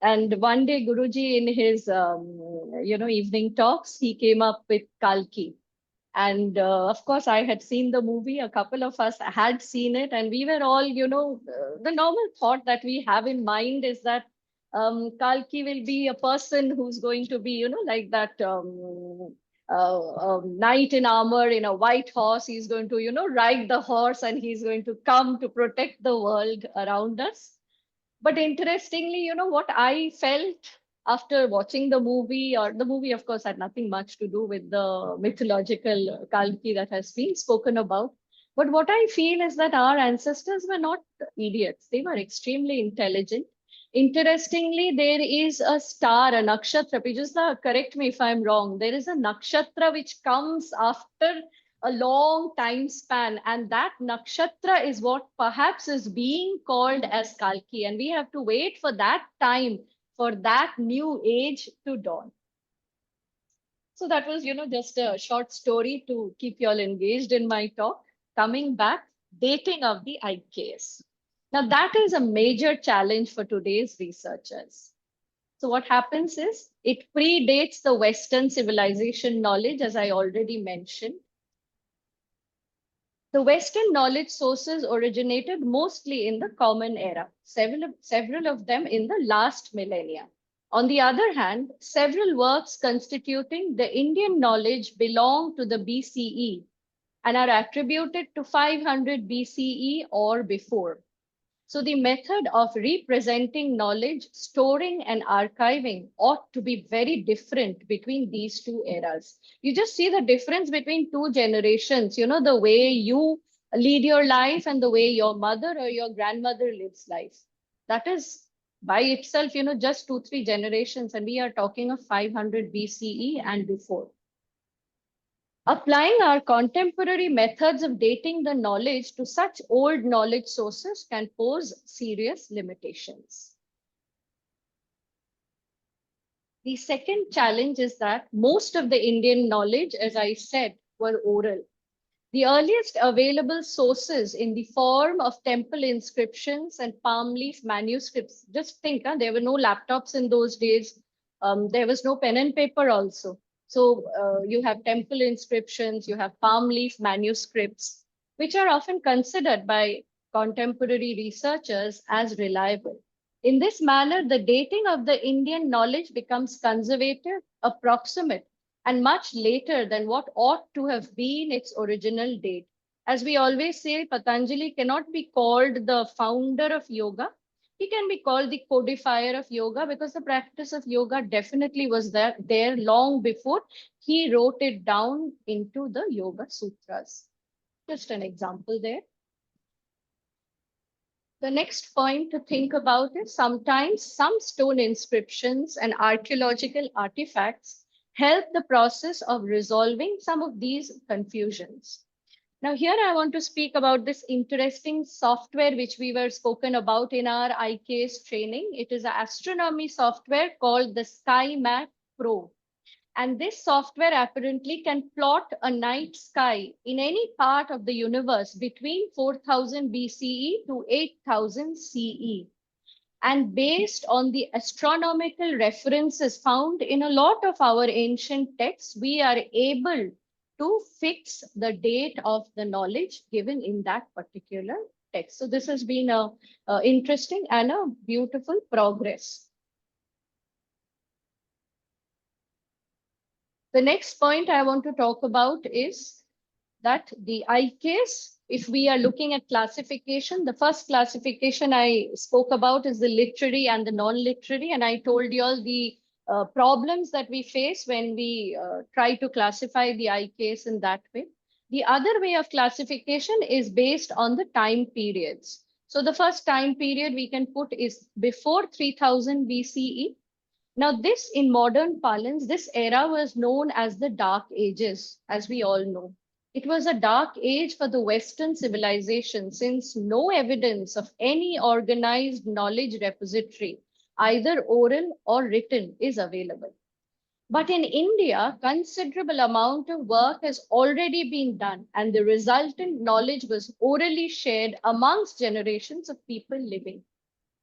And one day Guruji in his, evening talks, he came up with Kalki. And of course, I had seen the movie. A couple of us had seen it, and we were all, the normal thought that we have in mind is that Kalki will be a person who's going to be, like that knight in armor in a white horse. He's going to, ride the horse and he's going to come to protect the world around us. But interestingly, what I felt after watching the movie, or the movie, of course, had nothing much to do with the mythological Kalki that has been spoken about. But what I feel is that our ancestors were not idiots. They were extremely intelligent. Interestingly, there is a star, a nakshatra. Pijusla, correct me if I'm wrong. There is a nakshatra which comes after a long time span, and that nakshatra is what perhaps is being called as Kalki, and we have to wait for that time for that new age to dawn. So that was, just a short story to keep you all engaged in my talk. Coming back, dating of the IKS. Now that is a major challenge for today's researchers. So what happens is it predates the Western civilization knowledge, as I already mentioned. The Western knowledge sources originated mostly in the Common Era, several of them in the last millennia. On the other hand, several works constituting the Indian knowledge belong to the BCE and are attributed to 500 BCE or before. So the method of representing knowledge, storing and archiving ought to be very different between these two eras. You just see the difference between two generations, the way you lead your life and the way your mother or your grandmother lives life. That is by itself, just 2-3 generations, and we are talking of 500 BCE and before. Applying our contemporary methods of dating the knowledge to such old knowledge sources can pose serious limitations. The second challenge is that most of the Indian knowledge, as I said, were oral. The earliest available sources in the form of temple inscriptions and palm leaf manuscripts. Just think, there were no laptops in those days. There was no pen and paper also. So you have temple inscriptions, you have palm leaf manuscripts, which are often considered by contemporary researchers as reliable. In this manner, the dating of the Indian knowledge becomes conservative, approximate, and much later than what ought to have been its original date. As we always say, Patanjali cannot be called the founder of yoga. He can be called the codifier of yoga because the practice of yoga definitely was there long before he wrote it down into the Yoga Sutras. Just an example there. The next point to think about is sometimes some stone inscriptions and archaeological artifacts help the process of resolving some of these confusions. Now here I want to speak about this interesting software which we were spoken about in our IKS training. It is an astronomy software called the SkyMap Pro. And this software apparently can plot a night sky in any part of the universe between 4000 BCE to 8000 CE. And based on the astronomical references found in a lot of our ancient texts, we are able to fix the date of the knowledge given in that particular text. So this has been a interesting and a beautiful progress. The next point I want to talk about is that the IKS, if we are looking at classification, the first classification I spoke about is the literary and the non-literary. And I told you all the problems that we face when we try to classify the IKS in that way. The other way of classification is based on the time periods. So the first time period we can put is before 3000 BCE. Now, this in modern parlance, this era was known as the Dark Ages, as we all know. It was a dark age for the Western civilization since no evidence of any organized knowledge repository, either oral or written, is available. But in India, considerable amount of work has already been done, and the resultant knowledge was orally shared amongst generations of people living.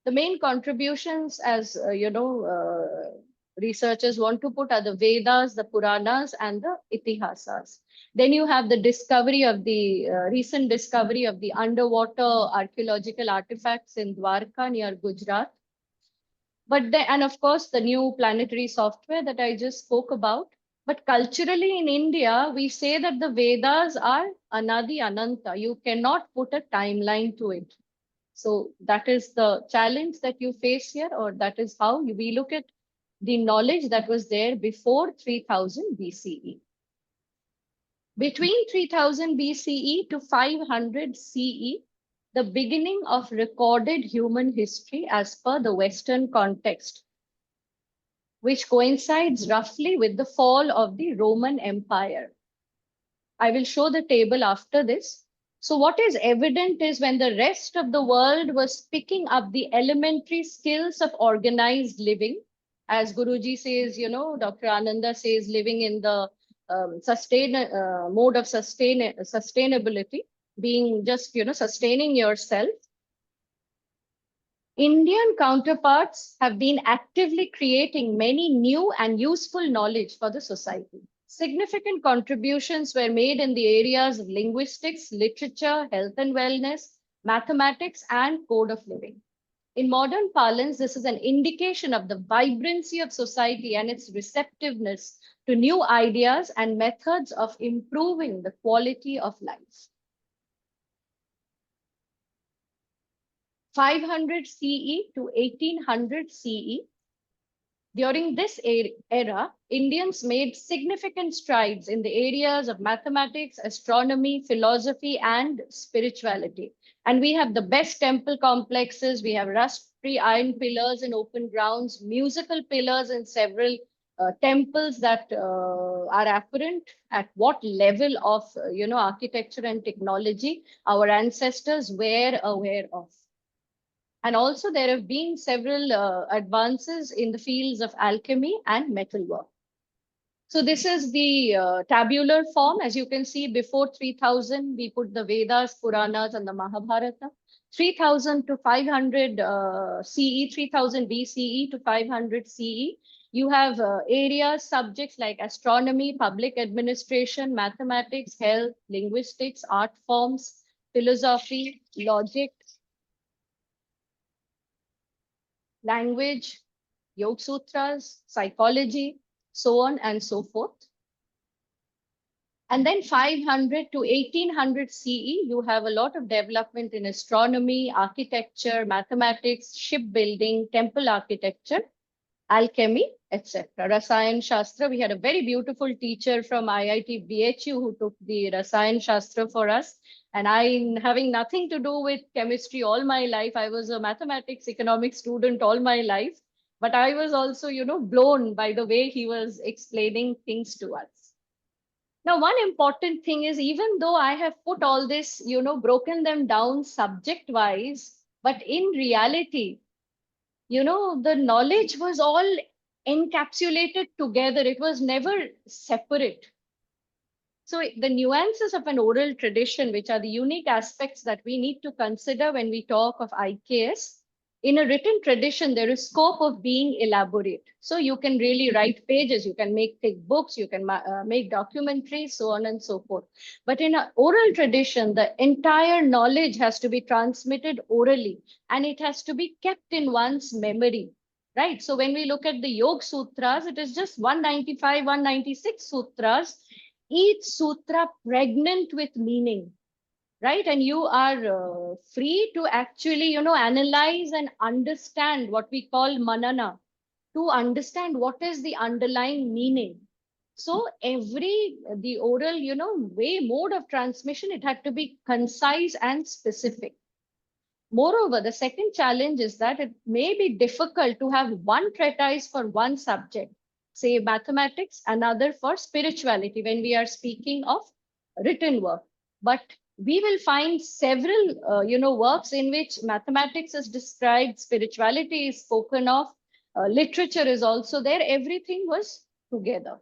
The main contributions, as researchers want to put, are the Vedas, the Puranas, and the Itihasas. Then you have the discovery of the recent discovery of the underwater archaeological artifacts in Dwarka near Gujarat. And of course, the new planetary software that I just spoke about. But culturally in India, we say that the Vedas are Anadi Ananta. You cannot put a timeline to it. So that is the challenge that you face here, or that is how we look at the knowledge that was there before 3000 BCE. Between 3000 BCE to 500 CE, the beginning of recorded human history as per the Western context, which coincides roughly with the fall of the Roman Empire. I will show the table after this. So what is evident is when the rest of the world was picking up the elementary skills of organized living, as Guruji says, Dr. Ananda says, living in the mode of sustainability, being just, sustaining yourself. Indian counterparts have been actively creating many new and useful knowledge for the society. Significant contributions were made in the areas of linguistics, literature, health and wellness, mathematics, and code of living. In modern parlance, this is an indication of the vibrancy of society and its receptiveness to new ideas and methods of improving the quality of life. 500 CE to 1800 CE. During this era, Indians made significant strides in the areas of mathematics, astronomy, philosophy, and spirituality. And we have the best temple complexes. We have rust-free iron pillars in open grounds, musical pillars in several temples that are apparent at what level of architecture and technology our ancestors were aware of. And also there have been several advances in the fields of alchemy and metalwork. So this is the tabular form. As you can see, before 3000, we put the Vedas, Puranas, and the Mahabharata. 3000 to 500 CE, 3000 BCE to 500 CE. You have areas, subjects like astronomy, public administration, mathematics, health, linguistics, art forms, philosophy, logic, language, Yoga Sutras, psychology, so on and so forth. And then 500 to 1800 CE, you have a lot of development in astronomy, architecture, mathematics, shipbuilding, temple architecture, alchemy, etc. Rasayan Shastra, we had a very beautiful teacher from IIT BHU who took the Rasayan Shastra for us. And I, having nothing to do with chemistry all my life, I was a mathematics, economics student all my life. But I was also, blown by the way he was explaining things to us. Now, one important thing is, even though I have put all this, broken them down subject-wise, but in reality, the knowledge was all encapsulated together. It was never separate. So the nuances of an oral tradition, which are the unique aspects that we need to consider when we talk of IKS, in a written tradition, there is scope of being elaborate. So you can really write pages, you can make thick books, you can make documentaries, so on and so forth. But in an oral tradition, the entire knowledge has to be transmitted orally, and it has to be kept in one's memory, right? So when we look at the Yoga Sutras, it is just 195, 196 sutras, each sutra pregnant with meaning, right? And you are free to actually, analyze and understand what we call manana, to understand what is the underlying meaning. So the oral, mode of transmission, it had to be concise and specific. Moreover, the second challenge is that it may be difficult to have one treatise for one subject, say mathematics, another for spirituality, when we are speaking of written work. But we will find several, works in which mathematics is described, spirituality is spoken of, literature is also there. Everything was together.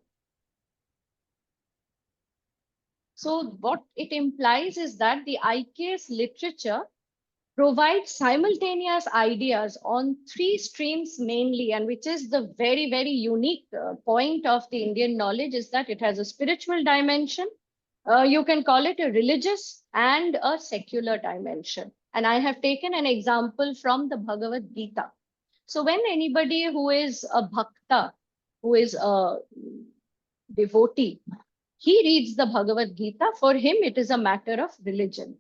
So what it implies is that the IKS literature provides simultaneous ideas on three streams mainly, and which is the very, very unique point of the Indian knowledge, is that it has a spiritual dimension. You can call it a religious and a secular dimension. And I have taken an example from the Bhagavad Gita. So when anybody who is a bhakta, who is a devotee, he reads the Bhagavad Gita, for him it is a matter of religion.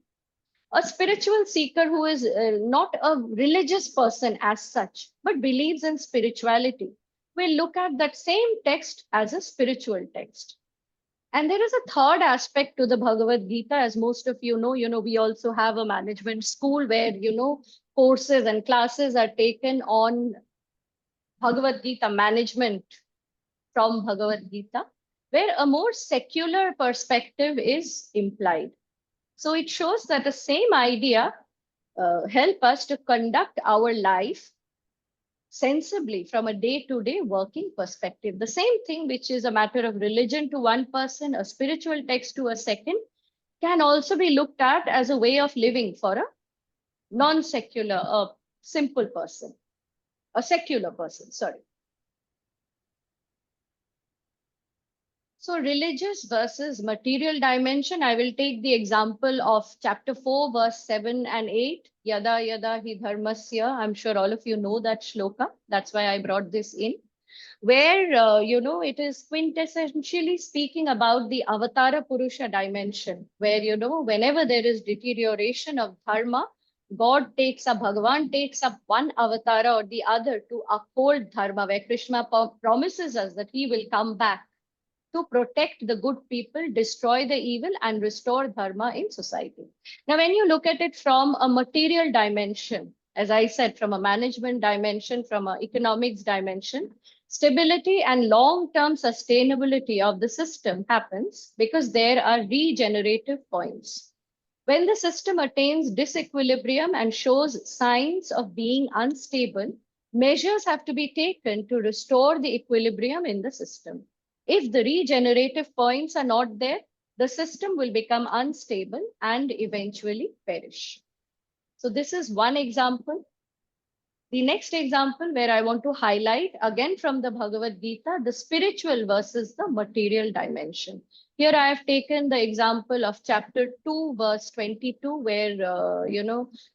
A spiritual seeker who is not a religious person as such, but believes in spirituality, will look at that same text as a spiritual text. And there is a third aspect to the Bhagavad Gita. As most of you know, we also have a management school where, courses and classes are taken on Bhagavad Gita management from Bhagavad Gita, where a more secular perspective is implied. So it shows that the same idea help us to conduct our life sensibly from a day-to-day working perspective. The same thing, which is a matter of religion to one person, a spiritual text to a second, can also be looked at as a way of living for a non-secular, a simple person, a secular person, sorry. So religious versus material dimension, I will take the example of chapter 4, verse 7 and 8. Yada yada hi dharmasya. I'm sure all of you know that shloka. That's why I brought this in, where, it is quintessentially speaking about the Avatara Purusha dimension, where, whenever there is deterioration of dharma, God takes up, Bhagavan takes up one avatara or the other to uphold dharma, where Krishna promises us that he will come back to protect the good people, destroy the evil, and restore dharma in society. Now, when you look at it from a material dimension, as I said, from a management dimension, from an economics dimension, stability and long-term sustainability of the system happens because there are regenerative points. When the system attains disequilibrium and shows signs of being unstable, measures have to be taken to restore the equilibrium in the system. If the regenerative points are not there, the system will become unstable and eventually perish. So this is one example. The next example where I want to highlight, again from the Bhagavad Gita, the spiritual versus the material dimension. Here I have taken the example of chapter 2, verse 22, where,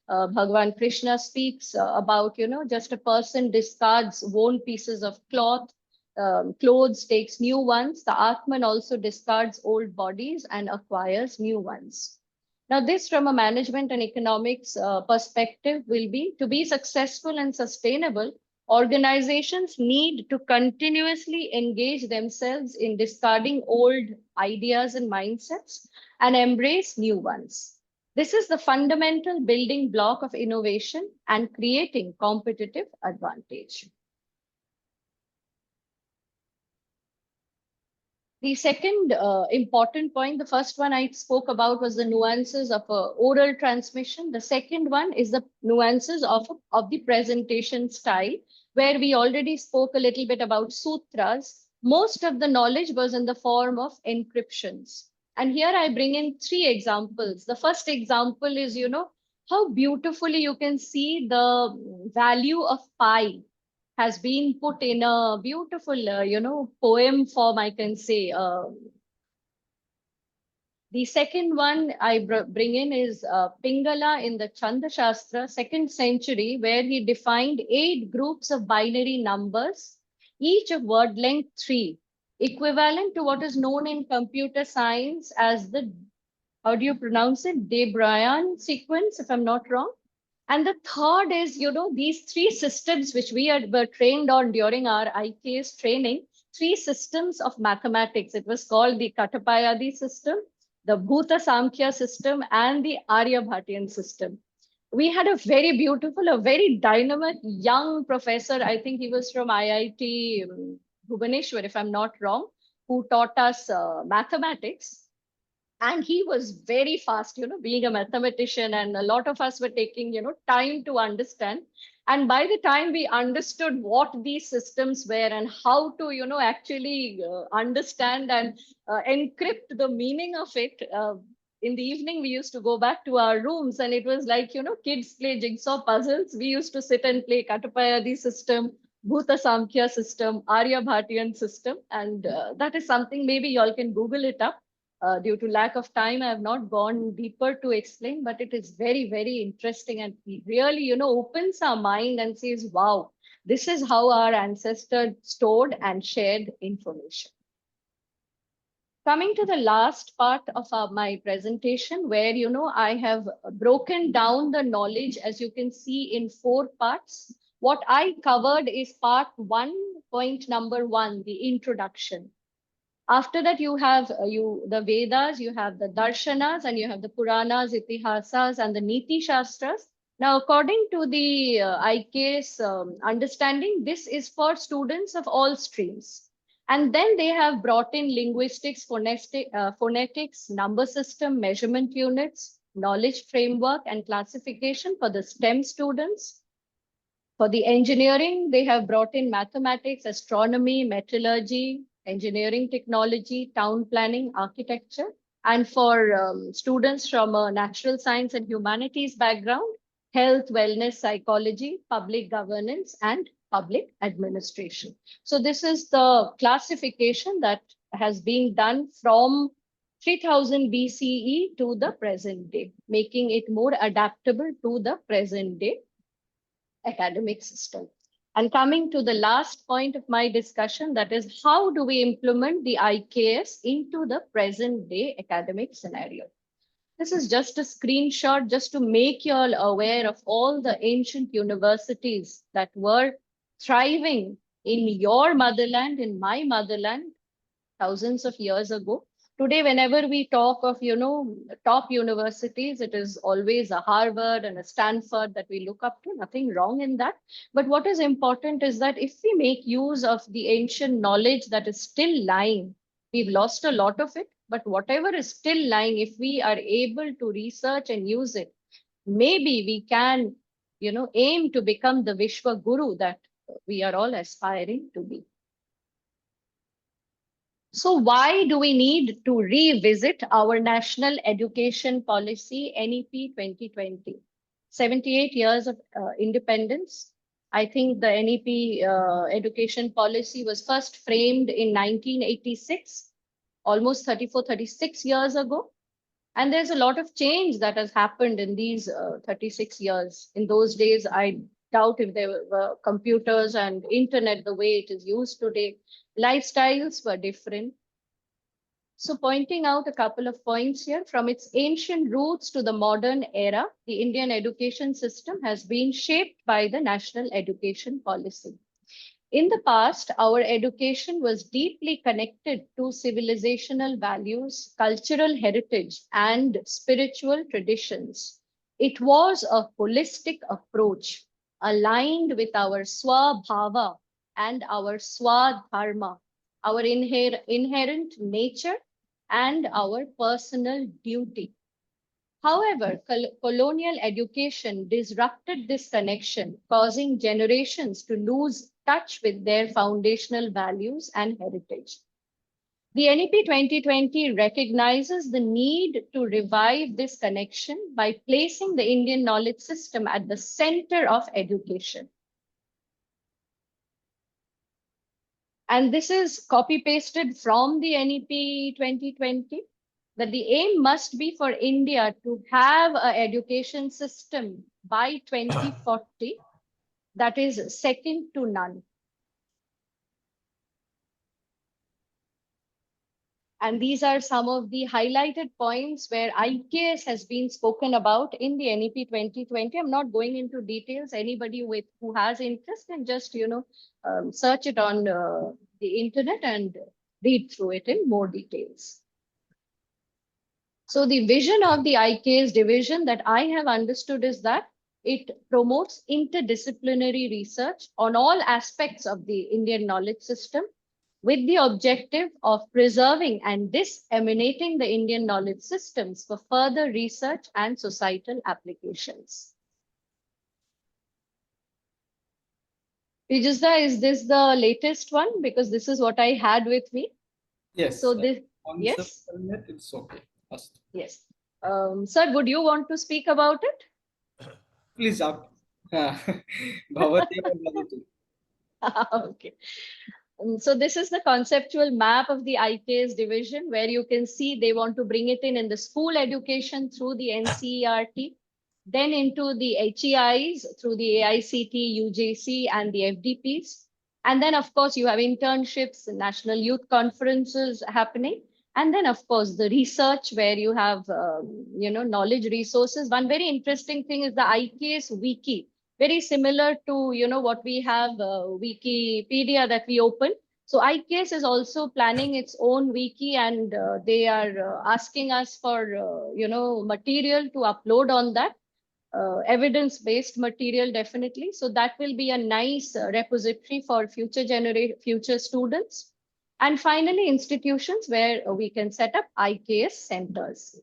Bhagavan Krishna speaks about, just a person discards worn pieces of clothes, takes new ones. The Atman also discards old bodies and acquires new ones. Now, this from a management and economics perspective will be to be successful and sustainable, organizations need to continuously engage themselves in discarding old ideas and mindsets and embrace new ones. This is the fundamental building block of innovation and creating competitive advantage. The second important point, the first one I spoke about was the nuances of oral transmission. The second one is the nuances of the presentation style, where we already spoke a little bit about sutras. Most of the knowledge was in the form of encryptions. And here I bring in three examples. The first example is, how beautifully you can see the value of pi has been put in a beautiful, poem form, I can say. The second one I bring in is Pingala in the Chanda Shastra, 2nd century, where he defined 8 groups of binary numbers, each of word length 3, equivalent to what is known in computer science as the, how do you pronounce it, De Broglie sequence, if I'm not wrong. And the third is, these 3 systems which were trained on during our IKS training, 3 systems of mathematics. It was called the Katapayadi system, the Bhuta Samkhya system, and the Aryabhatian system. We had a very beautiful, a very dynamic young professor. I think he was from IIT Bhubaneswar, if I'm not wrong, who taught us mathematics. And he was very fast, being a mathematician, and a lot of us were taking, time to understand. And by the time we understood what these systems were and how to, actually understand and encrypt the meaning of it, in the evening, we used to go back to our rooms, and it was like, kids play jigsaw puzzles. We used to sit and play Katapayadi system, Bhuta Samkhya system, Aryabhatian system. And that is something maybe y'all can Google it up. Due to lack of time, I have not gone deeper to explain, but it is very, very interesting, and really, opens our mind and says, wow, this is how our ancestors stored and shared information. Coming to the last part of my presentation, where, I have broken down the knowledge, as you can see, in 4 parts. What I covered is part 1, point number 1, the introduction. After that, you have the Vedas, you have the Darshanas, and you have the Puranas, Itihasas, and the Niti Shastras. Now, according to the IKS understanding, this is for students of all streams. And then they have brought in linguistics, phonetics, number system, measurement units, knowledge framework, and classification for the STEM students. For the engineering, they have brought in mathematics, astronomy, metallurgy, engineering technology, town planning, architecture. And for students from a natural science and humanities background, health, wellness, psychology, public governance, and public administration. So this is the classification that has been done from 3000 BCE to the present day, making it more adaptable to the present day academic system. And coming to the last point of my discussion, that is, how do we implement the IKS into the present day academic scenario? This is just a screenshot just to make you all aware of all the ancient universities that were thriving in your motherland, in my motherland, thousands of years ago. Today, whenever we talk of, top universities, it is always a Harvard and a Stanford that we look up to. Nothing wrong in that. But what is important is that if we make use of the ancient knowledge that is still lying, we've lost a lot of it, but whatever is still lying, if we are able to research and use it, maybe we can, aim to become the Vishwa Guru that we are all aspiring to be. So why do we need to revisit our national education policy, NEP 2020? 78 years of independence. I think the NEP education policy was first framed in 1986, almost 34, 36 years ago. And there's a lot of change that has happened in these 36 years. In those days, I doubt if there were computers and internet the way it is used today. Lifestyles were different. So pointing out a couple of points here, from its ancient roots to the modern era, the Indian education system has been shaped by the national education policy. In the past, our education was deeply connected to civilizational values, cultural heritage, and spiritual traditions. It was a holistic approach aligned with our swabhava and our swadharma, our inherent nature and our personal duty. However, colonial education disrupted this connection, causing generations to lose touch with their foundational values and heritage. The NEP 2020 recognizes the need to revive this connection by placing the Indian knowledge system at the center of education. And this is copy-pasted from the NEP 2020, that the aim must be for India to have an education system by 2040 that is second to none. And these are some of the highlighted points where IKS has been spoken about in the NEP 2020. I'm not going into details. Anybody who has interest can just, search it on the internet and read through it in more details. So the vision of the IKS division that I have understood is that it promotes interdisciplinary research on all aspects of the Indian knowledge system, with the objective of preserving and disseminating the Indian knowledge systems for further research and societal applications. Vijayasda, is this the latest one? Because this is what I had with me. Yes. So this, On yes, subnet, it's okay. First. yes. Sir, would you want to speak about it? Please up. Bhavati or Bhavati. Okay. So this is the conceptual map of the IKS division, where you can see they want to bring it in the school education through the NCERT, then into the HEIs through the AICT, UJC, and the FDPs. And then, of course, you have internships, national youth conferences happening. And then, of course, the research where you have, knowledge resources. One very interesting thing is the IKS wiki, very similar to, what we have Wikipedia that we open. So IKS is also planning its own wiki, and they are asking us for, material to upload on that. Evidence-based material, definitely. So that will be a nice repository for future students. And finally, institutions where we can set up IKS centers.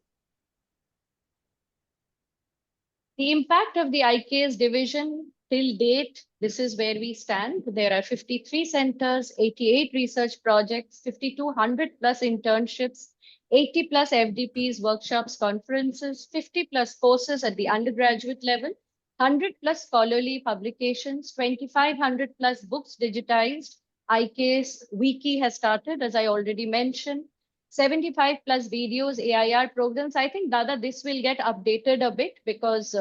The impact of the IKS division till date, this is where we stand. There are 53 centers, 88 research projects, 5,200 plus internships, 80 plus FDPs, workshops, conferences, 50 plus courses at the undergraduate level, 100 plus scholarly publications, 2,500 plus books digitized, IKS Wiki has started, as I already mentioned. 75 plus videos, AIR programs. I think, Dada, this will get updated a bit because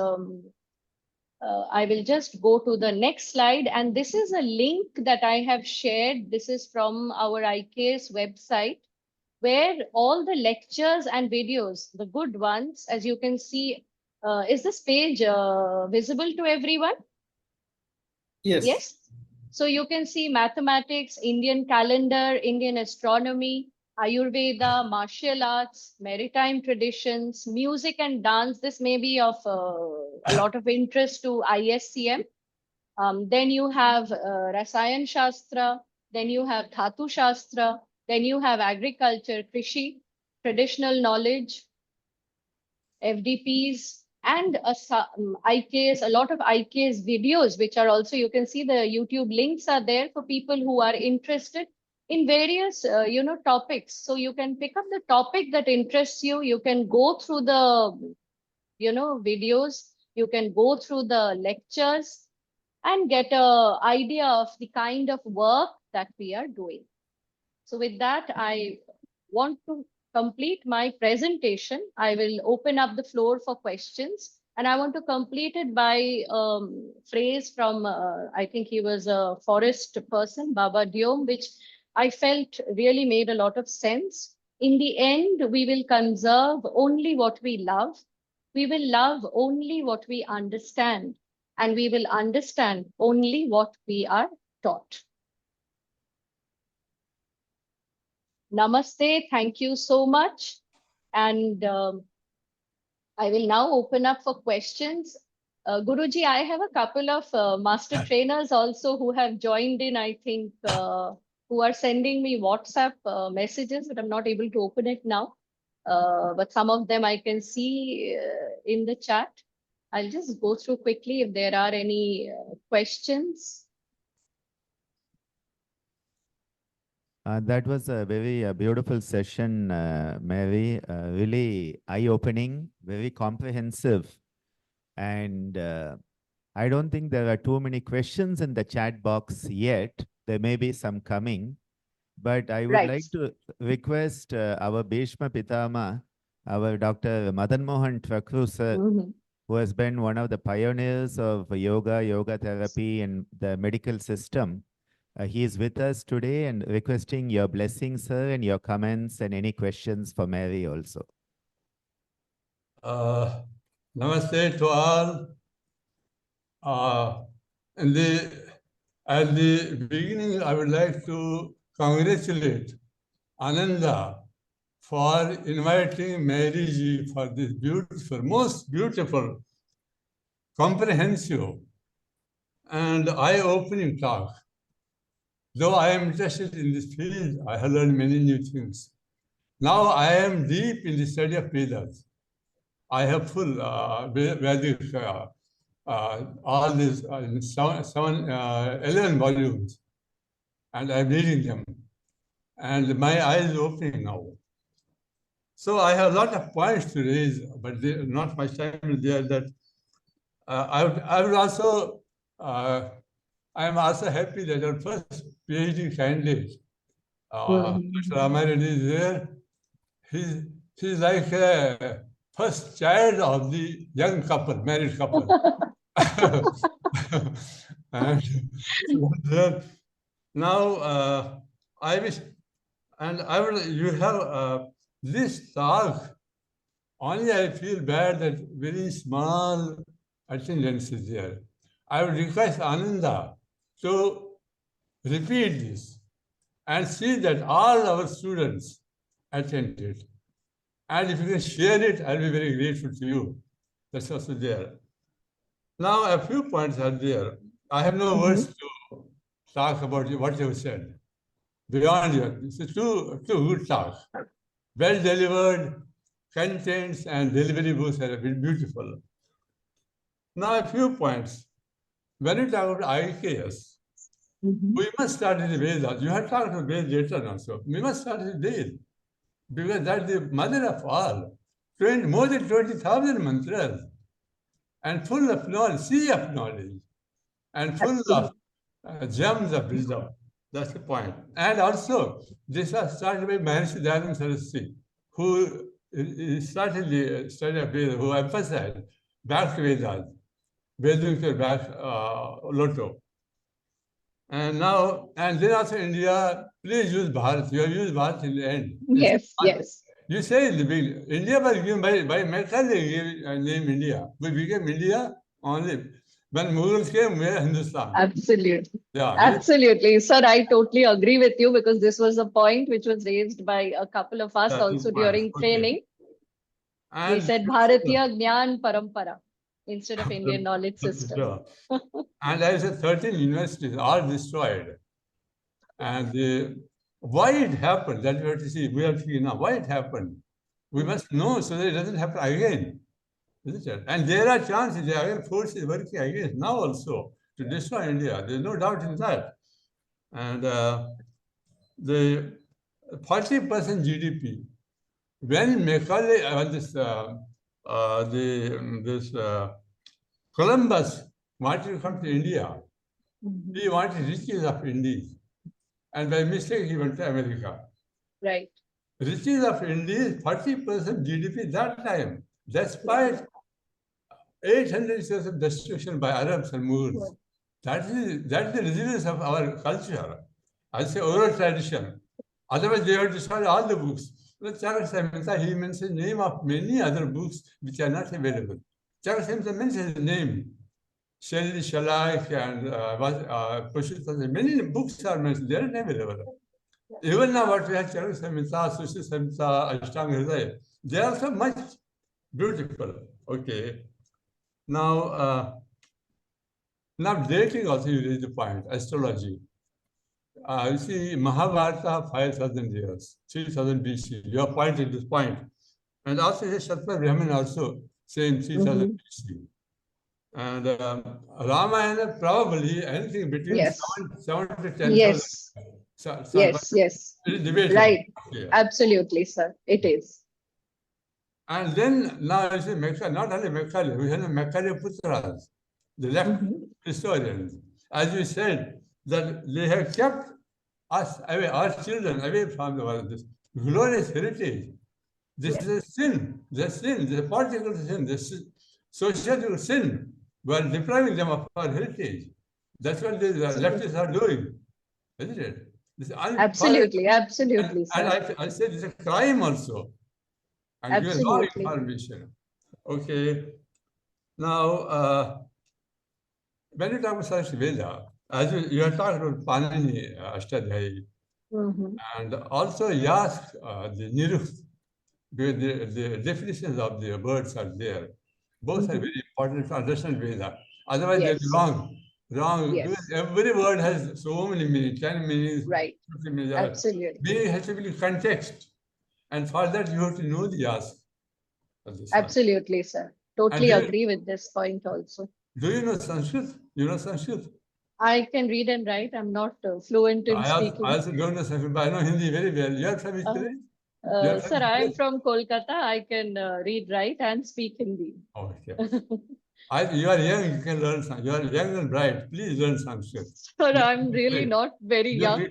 I will just go to the next slide. And this is a link that I have shared. This is from our IKS website, where all the lectures and videos, the good ones, as you can see, is this page visible to everyone? Yes. Yes. So you can see mathematics, Indian calendar, Indian astronomy, Ayurveda, martial arts, maritime traditions, music and dance. This may be of a lot of interest to ISCM. Then you have Rasayan Shastra, then you have Dhatu Shastra, then you have agriculture, Krishi, traditional knowledge, FDPs, and IKS, a lot of IKS videos, which are also, you can see the YouTube links are there for people who are interested in various, topics. So you can pick up the topic that interests you. You can go through the, videos. You can go through the lectures and get a idea of the kind of work that we are doing. So with that, I want to complete my presentation. I will open up the floor for questions. And I want to complete it by phrase from, I think he was a forest person, Baba Diom, which I felt really made a lot of sense. In the end, we will conserve only what we love. We will love only what we understand. And we will understand only what we are taught. Namaste. Thank you so much. And I will now open up for questions. Guruji, I have a couple of master trainers also who have joined in, I think, who are sending me WhatsApp messages, but I'm not able to open it now. But some of them I can see in the chat. I'll just go through quickly if there are any questions. That was a very beautiful session, Mary. Really eye-opening, very comprehensive. And I don't think there are too many questions in the chat box yet. There may be some coming. But I would like to request our Bhishma Pitama, our Dr. Madan Mohan Thakru sir, who has been one of the pioneers of yoga therapy, and the medical system. He is with us today and requesting your blessings, sir, and your comments and any questions for Mary also. Namaste to all. At the beginning, I would like to congratulate Ananda for inviting Mary ji for this beautiful, most beautiful, comprehensive, and eye-opening talk. Though I am interested in this field, I have learned many new things. Now I am deep in the study of Vedas. I have full Vedic, all these 11 volumes, and I'm reading them. And my eyes are opening now. So I have a lot of points to raise, but not much time there. That I would also, I am also happy that our first PhD candidate, Mr. Ramayana is there. He's like a first child of the young couple, married couple. And now I wish, and I will, you have this talk, only I feel bad that very small attendance is there. I would request Ananda to repeat this and see that all our students attend it. And if you can share it, I'll be very grateful to you. That's also there. Now, a few points are there. I have no words to talk about what you have said. Beyond you, it's a two good talk. Well delivered, contents and deliverables are beautiful. Now, a few points. When you talk about IKS, we must start with the Vedas. You have talked about Vedas later also. We must start with Vedas, because that's the mother of all. More than 20,000 mantras, and full of knowledge, sea of knowledge, and full of gems of wisdom. That's the point. And also, this was started by Maharishi Dayananda Saraswati, who started the study of Vedas, who emphasized back to Vedas, Vedas back Lotto. And now, and then also India, please use Bharat. You have used Bharat in the end. Yes, yes. You say in the beginning, India was given by Macaulay gave name India. We became India only when Mughals came, we are Hindustan. Absolutely. Yeah. Absolutely. Sir, I totally agree with you because this was a point which was raised by a couple of us That is also fine. during Okay. training. We And said Bharatiya Gyan Parampara instead of Indian knowledge system. Sure. And I said 13 universities are destroyed. And why it happened, that we have to see, we have to see now why it happened. We must know so that it doesn't happen again. Isn't it? And there are chances, there are forces working against now also to destroy India. There's no doubt in that. And the 40% GDP, when Macaulay, Columbus wanted to come to India, he wanted riches of Indies. And by mistake, he went to America. Right. Riches of Indies, 40% GDP that time, despite 800 years of destruction by Arabs and Moors. That is the resilience of our culture. I say oral tradition. Otherwise, they have destroyed all the books. But Charles Samhita, he mentions the name of many other books which are not available. Charles Samhita mentions the name. Shelley Shalak and Pashuta, many books are mentioned, they are not available. Even now, what we have Charles Samhita, Sushi Samhita, Ashtanga Hridaya, they are so much beautiful. Okay. Now, dating also you raise the point, astrology. You see, Mahabharata, 5,000 years, 3,000 BC. You have pointed this point. And also, Shatpa Brahman also, same 3,000 BC. And Ramayana, probably anything between Yes. 7 to 10,000. Yes. Yes, yes. It is debatable. Right. Yeah. Absolutely, sir. It is. And then now you see, not only Macaulay, we have Macaulay Putras, the left historians. As you said, that they have kept us away, our children away from this glorious heritage. This is a sin, the political sin, the social sin. We are depriving them of our heritage. That's what the leftists are doing, isn't it? This Absolutely, absolutely, sir. And I said it's a crime also. And give wrong Absolutely. information. Okay. Now, when you talk about Sanskrit Veda, as you are talking about Panini Ashtadhyayi, and also Yask, the Nirukh, the definitions of the words are there. Both are very important to understand Veda. Otherwise, they're wrong. Wrong. Yes. Because every word has so many meanings, 10 meanings, Right. 50 meanings. Absolutely. Meaning has to be context. And for that, you have to know the Yask. Absolutely, sir. Totally agree with this point also. Do you know Sanskrit? You know Sanskrit? I can read and write. I'm not fluent in I speaking. also don't know Sanskrit, but I know Hindi very well. You are from which place? Sir, I'm from Kolkata. I can read, write, and speak Hindi. Okay. You are young, you can learn Sanskrit. You are young and bright. Please learn Sanskrit. Sir, I'm really not very young.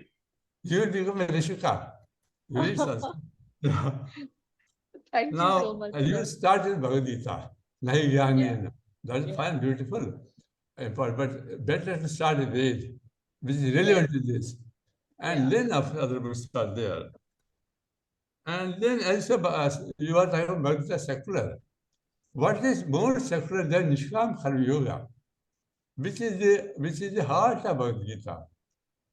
You will become a Rishika. You read Sanskrit. Thank you so much. Now, you started Bhagavad Gita. Nahi Jnanena. That is fine, beautiful. But better to start with Ved, which is relevant to this. And then other books are there. And then also, you are talking about Bhagavad Gita secular. What is more secular than Nishkam Karma Yoga, which is the heart of Bhagavad Gita,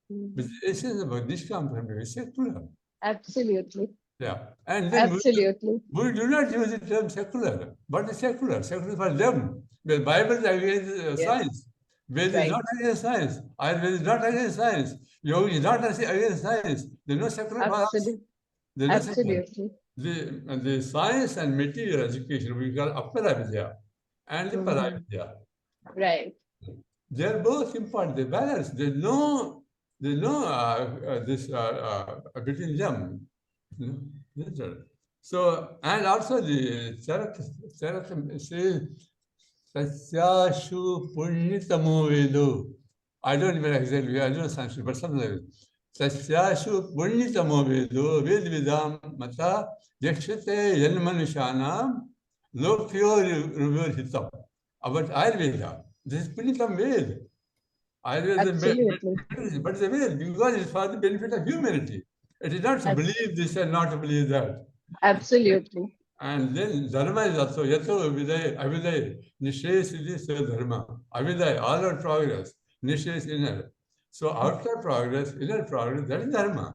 which is the essence of Nishkam Karma Yoga, is secular. Absolutely. Yeah. And then absolutely. We do not use the term secular. What is secular? Secular for them. The Bible is against science. Veda is not against science. Ayurveda is not against science. Yoga is not against science. There is no secular for us. There is no secular. The science and material education we call Apara Vidya and the Para Vidya. Right. They are both important. They balance. There's no this between them. So, and also the Charak says, Satyashu Punyitamo Vedo. I don't even exactly, I don't know Sanskrit, but something like that. Sasyashu Punyitamo Vedo Vedvidam Mata Yakshate Yanmanushanam Lokyo Hitam. About Ayurveda. This is Punyitam Ved. Ayurveda Absolutely. but it's a Ved because it's for the benefit of humanity. It is not to Ab- believe this and not to believe that. Absolutely. And then Dharma is also Yato Aviday, Nishay Siddhi Sa Dharma. Aviday, all our progress. Nishay is inner. So outer progress, inner progress, that is Dharma.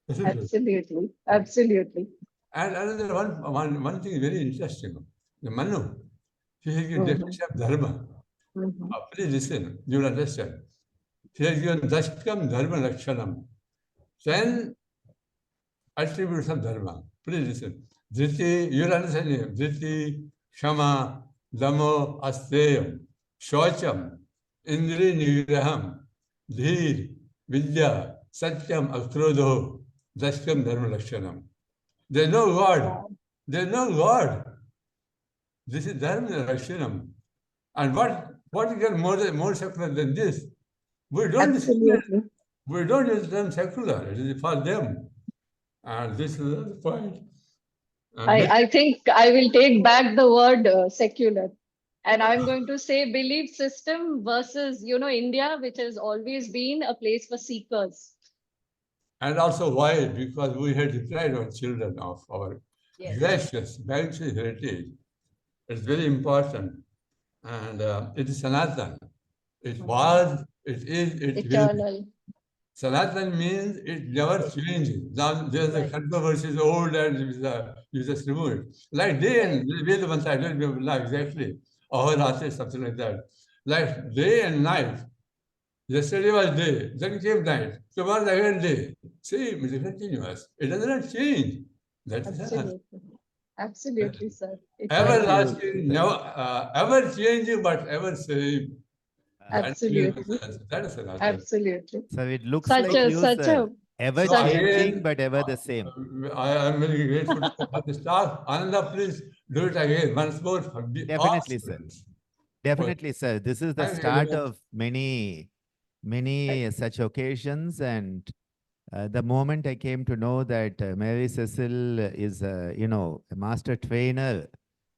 Isn't it? Absolutely. Absolutely. And another one thing very interesting. The Manu, he has given Mhm. definition of Dharma. Mhm. Please listen, you will understand. He has given Dashkam Dharma Lakshanam. 10 attributes of Dharma. Please listen. Dhriti, you will understand him. Dhriti, Shama, Damo, Asteyam, Shocham, Indri Nigraham, Dhir, Vidya, Satyam, Akrodho, Dashkam Dharma Lakshanam. There's no God. Wow. There's no God. This is Dharma Lakshanam. And what can more secular than this? We don't use Absolutely. we don't use them secular. It is for them. And this is the point. And I think I will take back the word secular. And I'm going to say belief system versus, India, which has always been a place for seekers. and also why? Because we had deprived our children of our Yes. gracious, bountiful heritage. It's very important. And it is Sanatan. It was, it is, it will be. Eternal. Sanatan means it never changes. Now there's a Right. controversy is old and you just remove it. Like day and Veda Mantra, I don't remember exactly. Ahorate, something like that. Like day and night. Yesterday was day, then came night. Tomorrow again day. Same, it is continuous. It does not change. That is Absolutely. Absolutely, sir. Thank Eternal. you. everlasting, never, ever changing, but ever same. Absolutely. That is Sanatan. Absolutely. So it looks Such like a, you, such sir. a, Ever such- changing, but ever the same. I am very grateful for the staff. Ananda, please do it again once more. Definitely, sir. Awesome. Definitely, sir. This is the Thank you very start much. of many such occasions. And the moment I came to know that Mary Cecil is, a master trainer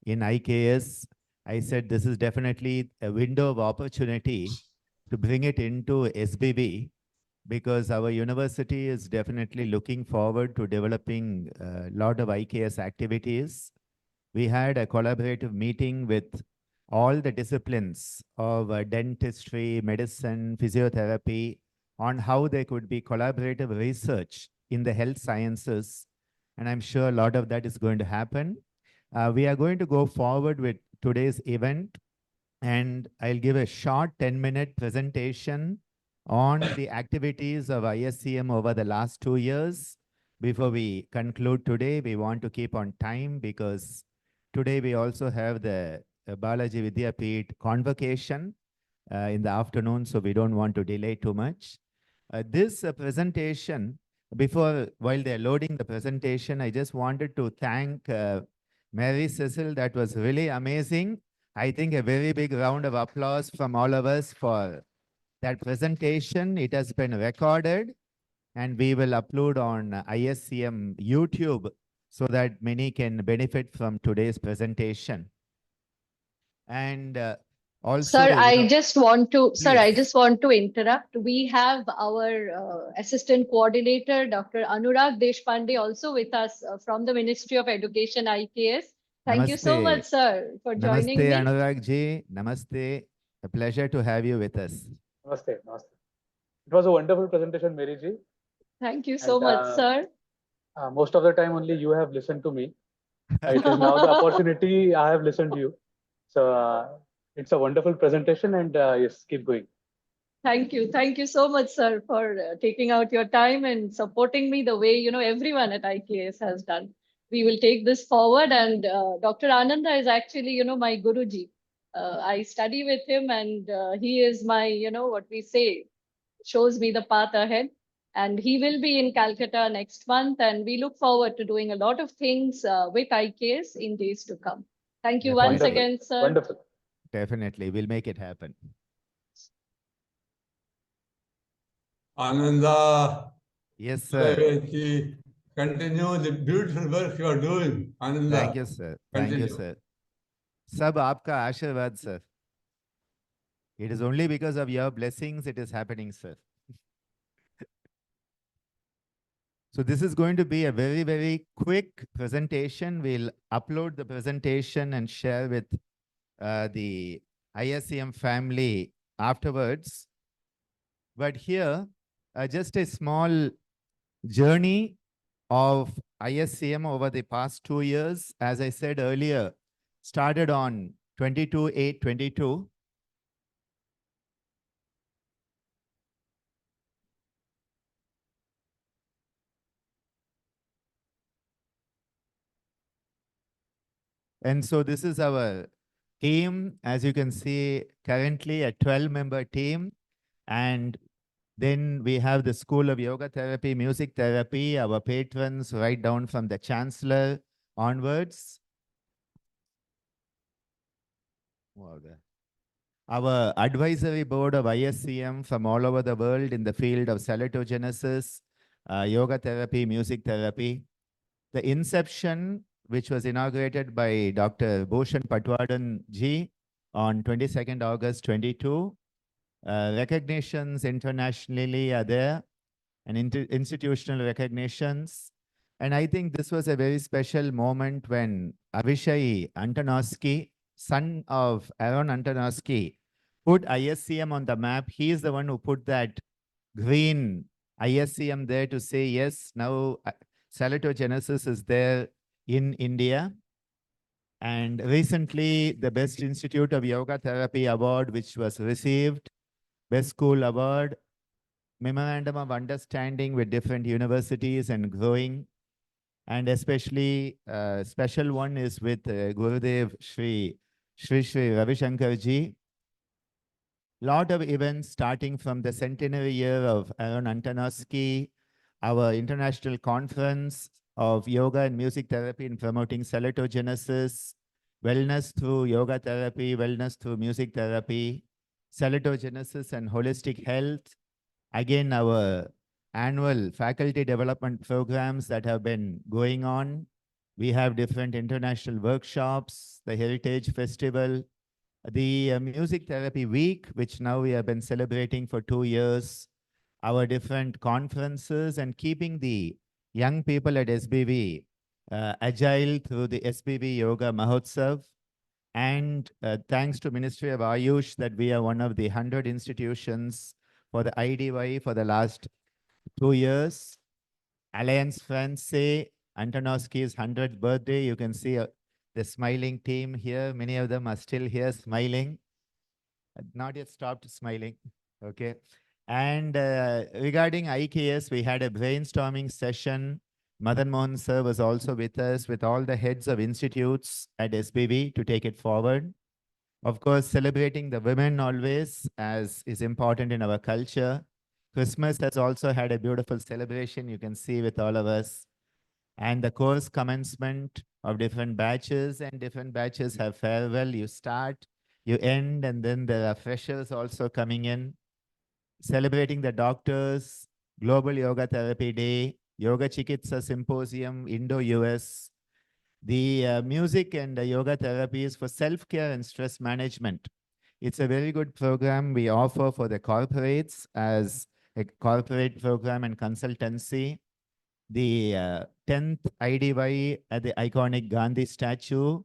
in IKS, I said this is definitely a window of opportunity to bring it into SBB, because our university is definitely looking forward to developing a lot of IKS activities. We had a collaborative meeting with all the disciplines of dentistry, medicine, physiotherapy, on how there could be collaborative research in the health sciences. And I'm sure a lot of that is going to happen. We are going to go forward with today's event, and I'll give a short 10-minute presentation on the activities of ISCM over the last 2 years. Before we conclude today, we want to keep on time because today we also have the Balaji Vidyapeeth convocation in the afternoon, so we don't want to delay too much. This presentation, while they're loading the presentation, I just wanted to thank Mary Cecil. That was really amazing. I think a very big round of applause from all of us for that presentation. It has been recorded and we will upload on ISCM YouTube so that many can benefit from today's presentation. And also, Sir, I just want to, please. interrupt. We have our assistant coordinator, Dr. Anurag Deshpande, also with us from the Ministry of Education, IKS. Thank you so Namaste. much, sir, for joining Namaste, me. Anurag ji. Namaste. A pleasure to have you with us. Namaste, namaste. It was a wonderful presentation, Mary ji. Thank you so And, much, sir. Most of the time only you have listened to me. It is now the opportunity I have listened to you. So it's a wonderful presentation, and yes, keep going. Thank you. Thank you so much, sir, for taking out your time and supporting me the way, everyone at IKS has done. We will take this forward. And Dr. Ananda is actually, my Guruji. I study with him and he is my, what we say, shows me the path ahead. And he will be in Calcutta next month. And we look forward to doing a lot of things with IKS in days to come. Thank you once Definitely. again, sir. Wonderful. Definitely. We'll make it happen. Ananda, Yes, So I sir. will continue the beautiful work you are doing. Ananda. Thank you, sir. Thank you, Continue. sir. Sab aapka aashirwad, sir. It is only because of your blessings it is happening, sir. So this is going to be a very, very quick presentation. We'll upload the presentation and share with the ISCM family afterwards. But here, just a small journey of ISCM over the past 2 years. As I said earlier, started on 22/8/22. And so this is our team. As you can see, currently a 12-member team. And then we have the School of Yoga Therapy, Music Therapy, our patrons right down from the Chancellor onwards. Wow, our advisory board of ISCM from all over the world in the field of salatogenesis, yoga therapy, music therapy. The inception, which was inaugurated by Dr. Bhushan Patwadan ji on 22nd August 22. Recognitions internationally are there and institutional recognitions. And I think this was a very special moment when Avishai Antonovsky, son of Aaron Antonovsky, put ISCM on the map. He is the one who put that green ISCM there to say, yes, now salatogenesis is there in India. And recently, the Best Institute of Yoga Therapy Award, which was received, Best School Award, Memorandum of Understanding with different universities and growing. And especially special one is with Gurudev Shri Ravi Shankar ji. Lot of events starting from the centenary year of Aaron Antonovsky, our international conference of yoga and music therapy in promoting salatogenesis, wellness through yoga therapy, wellness through music therapy, salatogenesis and holistic health. Again, our annual faculty development programs that have been going on. We have different international workshops, the Heritage Festival, the Music Therapy Week, which now we have been celebrating for 2 years, our different conferences and keeping the young people at SBV agile through the SBV Yoga Mahotsav. And thanks to Ministry of Ayush that we are one of the 100 institutions for the IDY for the last 2 years. Alliance Francaise, Antonovsky's 100th birthday. You can see the smiling team here. Many of them are still here smiling. Not yet stopped smiling. Okay. And regarding IKS, we had a brainstorming session. Madan Mohan sir was also with us with all the heads of institutes at SBV to take it forward. Of course, celebrating the women always as is important in our culture. Christmas has also had a beautiful celebration you can see with all of us. And the course commencement of different batches and different batches have farewell. You start, you end, and then there are freshers also coming in. Celebrating the doctors, Global Yoga Therapy Day, Yoga Chikitsa Symposium, Indo-US, the music and yoga therapies for self-care and stress management. It's a very good program we offer for the corporates as a corporate program and consultancy. The 10th IDY at the iconic Gandhi statue,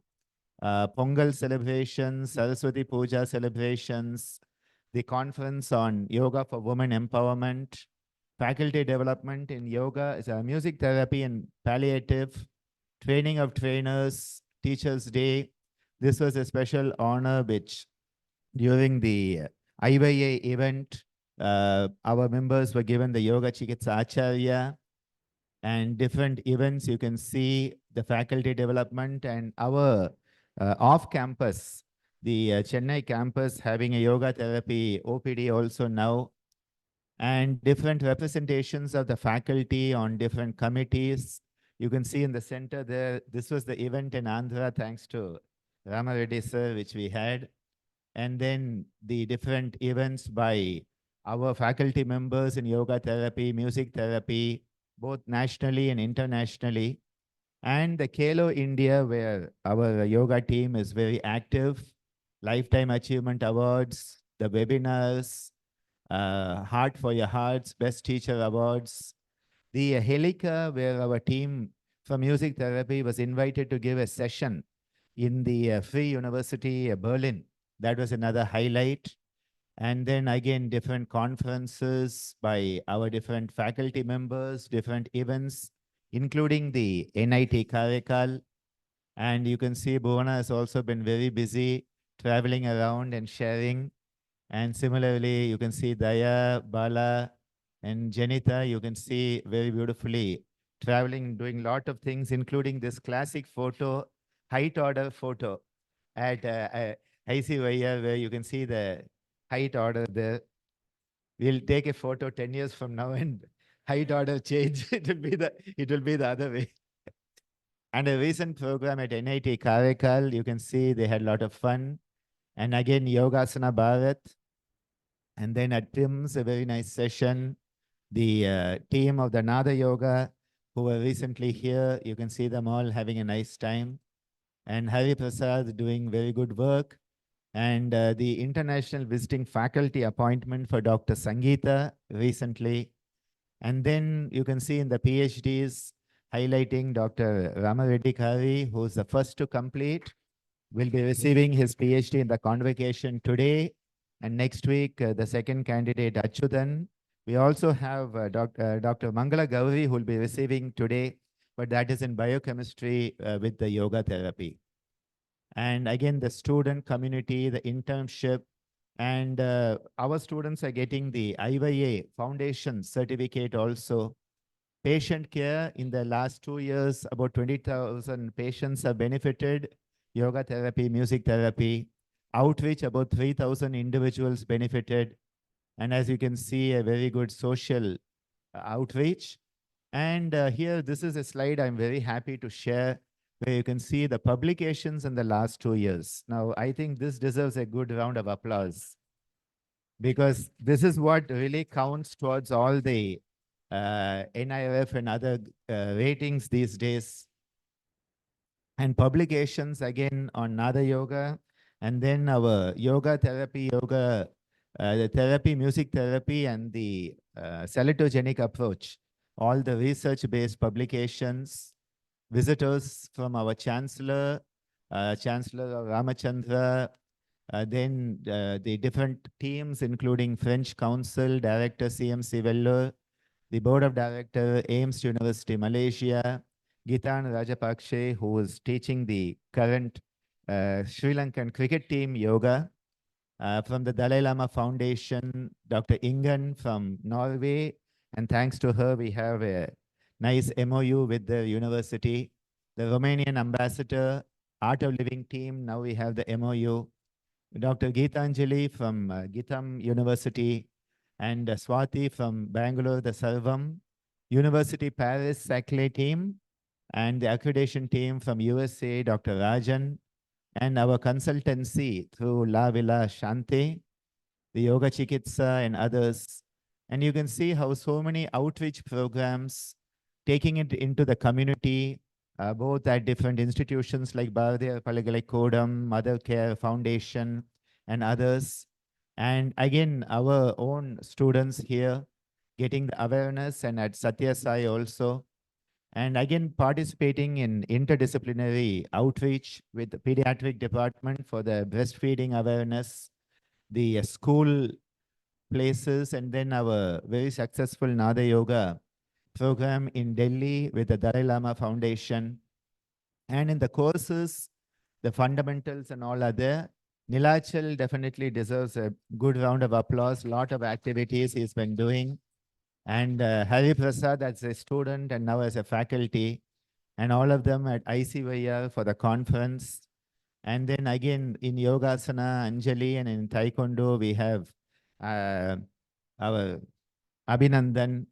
Pongal celebrations, Saraswati Puja celebrations, the conference on yoga for women empowerment, faculty development in yoga, music therapy and palliative, training of trainers, Teachers' Day. This was a special honor which during the IYA event, our members were given the Yoga Chikitsa Acharya and different events. You can see the faculty development and our off-campus, the Chennai campus having a yoga therapy OPD also now, and different representations of the faculty on different committees. You can see in the center there, this was the event in Andhra, thanks to Rama Reddy sir, which we had. And then the different events by our faculty members in yoga therapy, music therapy, both nationally and internationally. And the Kalo India, where our yoga team is very active, Lifetime Achievement Awards, the webinars, Heart for Your Hearts, Best Teacher Awards, the Helica, where our team from music therapy was invited to give a session in the Free University Berlin. That was another highlight. And then again, different conferences by our different faculty members, different events, including the NIT Karaikal. And you can see Bhuvana has also been very busy traveling around and sharing. And similarly, you can see Daya, Bala, and Janita, you can see very beautifully traveling, doing a lot of things, including this classic photo, height order photo at ICYR, where you can see the height order there. We'll take a photo 10 years from now and height order change. It will be the other way. And a recent program at NIT Karaikal, you can see they had a lot of fun. And again, Yogasana Bharat. And then at Tim's, a very nice session. The team of the Nada Yoga, who were recently here, you can see them all having a nice time. And Hari Prasad doing very good work. And the international visiting faculty appointment for Dr. Sangeeta recently. And then you can see in the PhDs highlighting Dr. Ramareddy Kari, who's the first to complete, will be receiving his PhD in the convocation today. And next week, the second candidate, Achyutan. We also have Dr. Mangala Gauri, who will be receiving today, but that is in biochemistry with the yoga therapy. And again, the student community, the internship, and our students are getting the IYA Foundation certificate also. Patient care, in the last 2 years, about 20,000 patients have benefited. Yoga therapy, music therapy. Outreach, about 3,000 individuals benefited. And as you can see, a very good social outreach. And here, this is a slide I'm very happy to share, where you can see the publications in the last 2 years. Now, I think this deserves a good round of applause, because this is what really counts towards all the NIRF and other ratings these days. And publications again on Nada Yoga, and then our yoga therapy, the therapy, music therapy, and the salutogenic approach. All the research-based publications, visitors from our Chancellor, Chancellor Ramachandra, then the different teams, including French Council, Director CMC Vellore, the Board of Director, AIMS University, Malaysia, Gitan Rajapakshe, who is teaching the current Sri Lankan cricket team yoga, from the Dalai Lama Foundation, Dr. Ingan from Norway, and thanks to her, we have a nice MOU with the university. The Romanian ambassador, Art of Living team, now we have the MOU. Dr. Geetanjali from Geetam University, and Swati from Bangalore, the Sarvam, University Paris Saclay team, and the accreditation team from USA, Dr. Rajan, and our consultancy through La Villa Shante, the Yoga Chikitsa, and others. And you can see how so many outreach programs taking it into the community, both at different institutions like Bharatiya Palagalai Kodam, Mother Care Foundation, and others. And again, our own students here getting the awareness, and at Satya Sai also. And again, participating in interdisciplinary outreach with the pediatric department for the breastfeeding awareness, the school places, and then our very successful Nada Yoga program in Delhi with the Dalai Lama Foundation. And in the courses, the fundamentals and all are there. Nilachal definitely deserves a good round of applause. Lot of activities he's been doing. And Hari Prasad as a student and now as a faculty, and all of them at ICYR for the conference. And then again in Yogasana, Anjali, and in Taekwondo, we have our Abhinandan.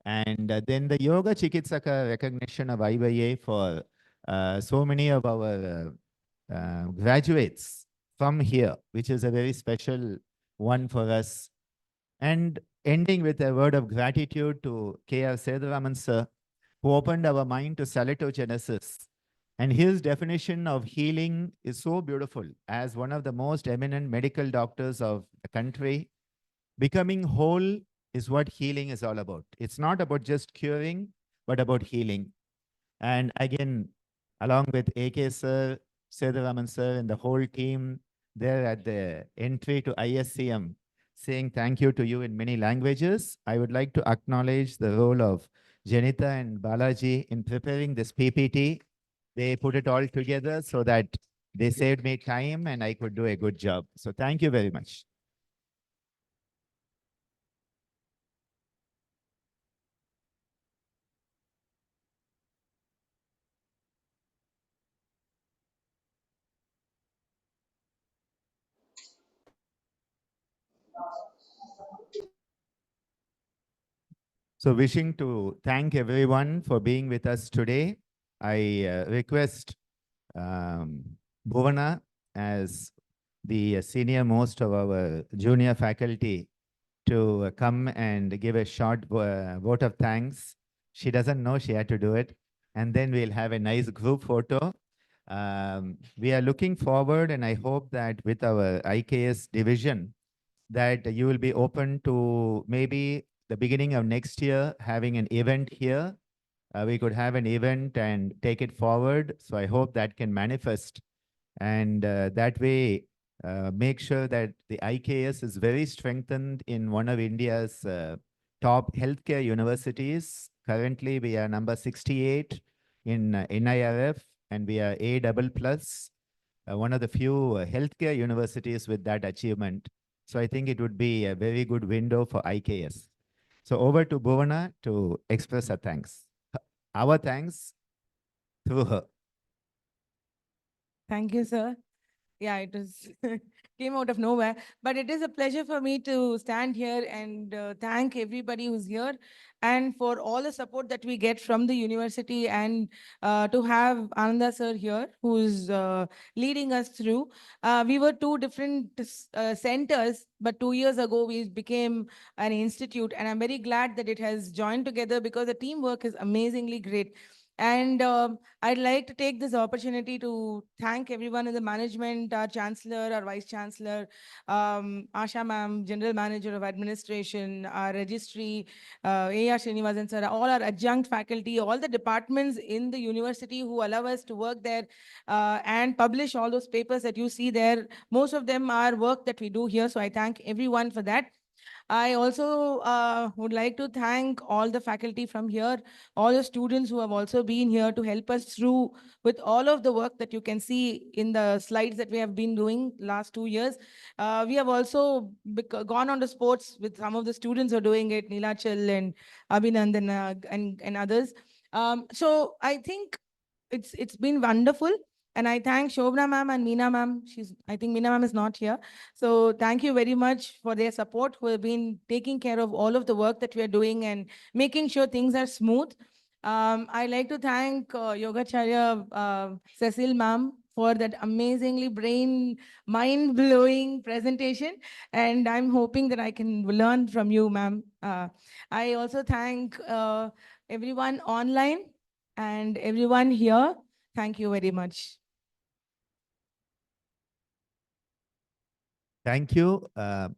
And then the Yoga Chikitsaka recognition of IYA for so many of our graduates from here, which is a very special one for us. And ending with a word of gratitude to K.R. Seduraman sir, who opened our mind to salitogenesis. And his definition of healing is so beautiful. As one of the most eminent medical doctors of the country, becoming whole is what healing is all about. It's not about just curing, but about healing. And again, along with AK sir, Seduraman sir, and the whole team there at the entry to ISCM, saying thank you to you in many languages, I would like to acknowledge the role of Janita and Balaji in preparing this PPT. They put it all together so that they saved me time and I could do a good job. So thank you very much. So wishing to thank everyone for being with us today. I request Bhuvana as the senior most of our junior faculty to come and give a short vote of thanks. She doesn't know she had to do it. And then we'll have a nice group photo. We are looking forward, and I hope that with our IKS division, that you will be open to maybe the beginning of next year having an event here. We could have an event and take it forward. So I hope that can manifest. And that way, make sure that the IKS is very strengthened in one of India's top healthcare universities. Currently, we are number 68 in NIRF, and we are A double plus, one of the few healthcare universities with that achievement. So I think it would be a very good window for IKS. So over to Bhuvana to express our thanks. Our thanks through her. Thank you, sir. Yeah, it was came out of nowhere, but it is a pleasure for me to stand here and thank everybody who's here and for all the support that we get from the university, and to have Ananda sir here who's leading us through. We were two different centers, but 2 years ago we became an institute, and I'm very glad that it has joined together because the teamwork is amazingly great. And I'd like to take this opportunity to thank everyone in the management, our chancellor, our vice chancellor, Asha ma'am, general manager of administration, our registry, A.R. Srinivasan sir, all our adjunct faculty, all the departments in the university who allow us to work there and publish all those papers that you see there. Most of them are work that we do here. So I thank everyone for that. I also would like to thank all the faculty from here, all the students who have also been here to help us through with all of the work that you can see in the slides that we have been doing last 2 years. We have also gone on to sports with some of the students who are doing it, Nilachal and Abhinandan and others. So I think it's been wonderful. And I thank Shobna ma'am and Meena ma'am. I think Meena ma'am is not here. So thank you very much for their support, who have been taking care of all of the work that we are doing and making sure things are smooth. I'd like to thank Yogacharya Cecil ma'am for that amazingly mind-blowing presentation. And I'm hoping that I can learn from you, ma'am. I also thank everyone online and everyone here. Thank you very much. Thank you. I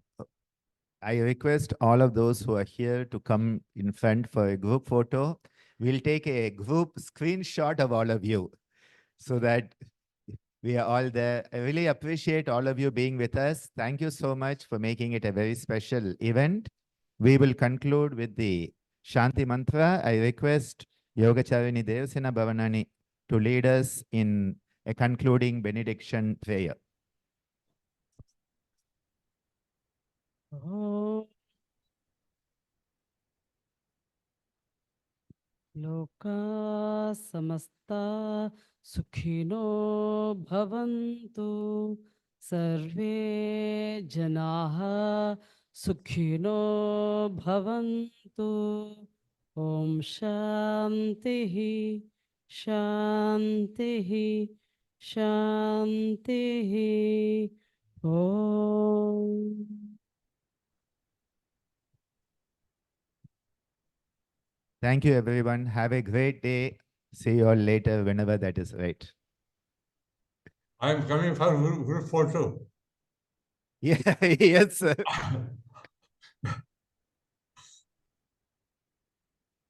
request all of those who are here to come in front for a group photo. We'll take a group screenshot of all of you so that we are all there. I really appreciate all of you being with us. Thank you so much for making it a very special event. We will conclude with the Shanti Mantra. I request Yogacharini Devasena Bhavanani to lead us in a concluding benediction prayer. लोका समस्ता सुखिनो भवन्तु सर्वे जनाः सुखिनो भवन्तु ॐ शान्तिः शान्तिः शान्तिः ॐ Thank you, everyone. Have a great day. See you all later, whenever that is right. I am coming for group photo. Yeah, yes, sir.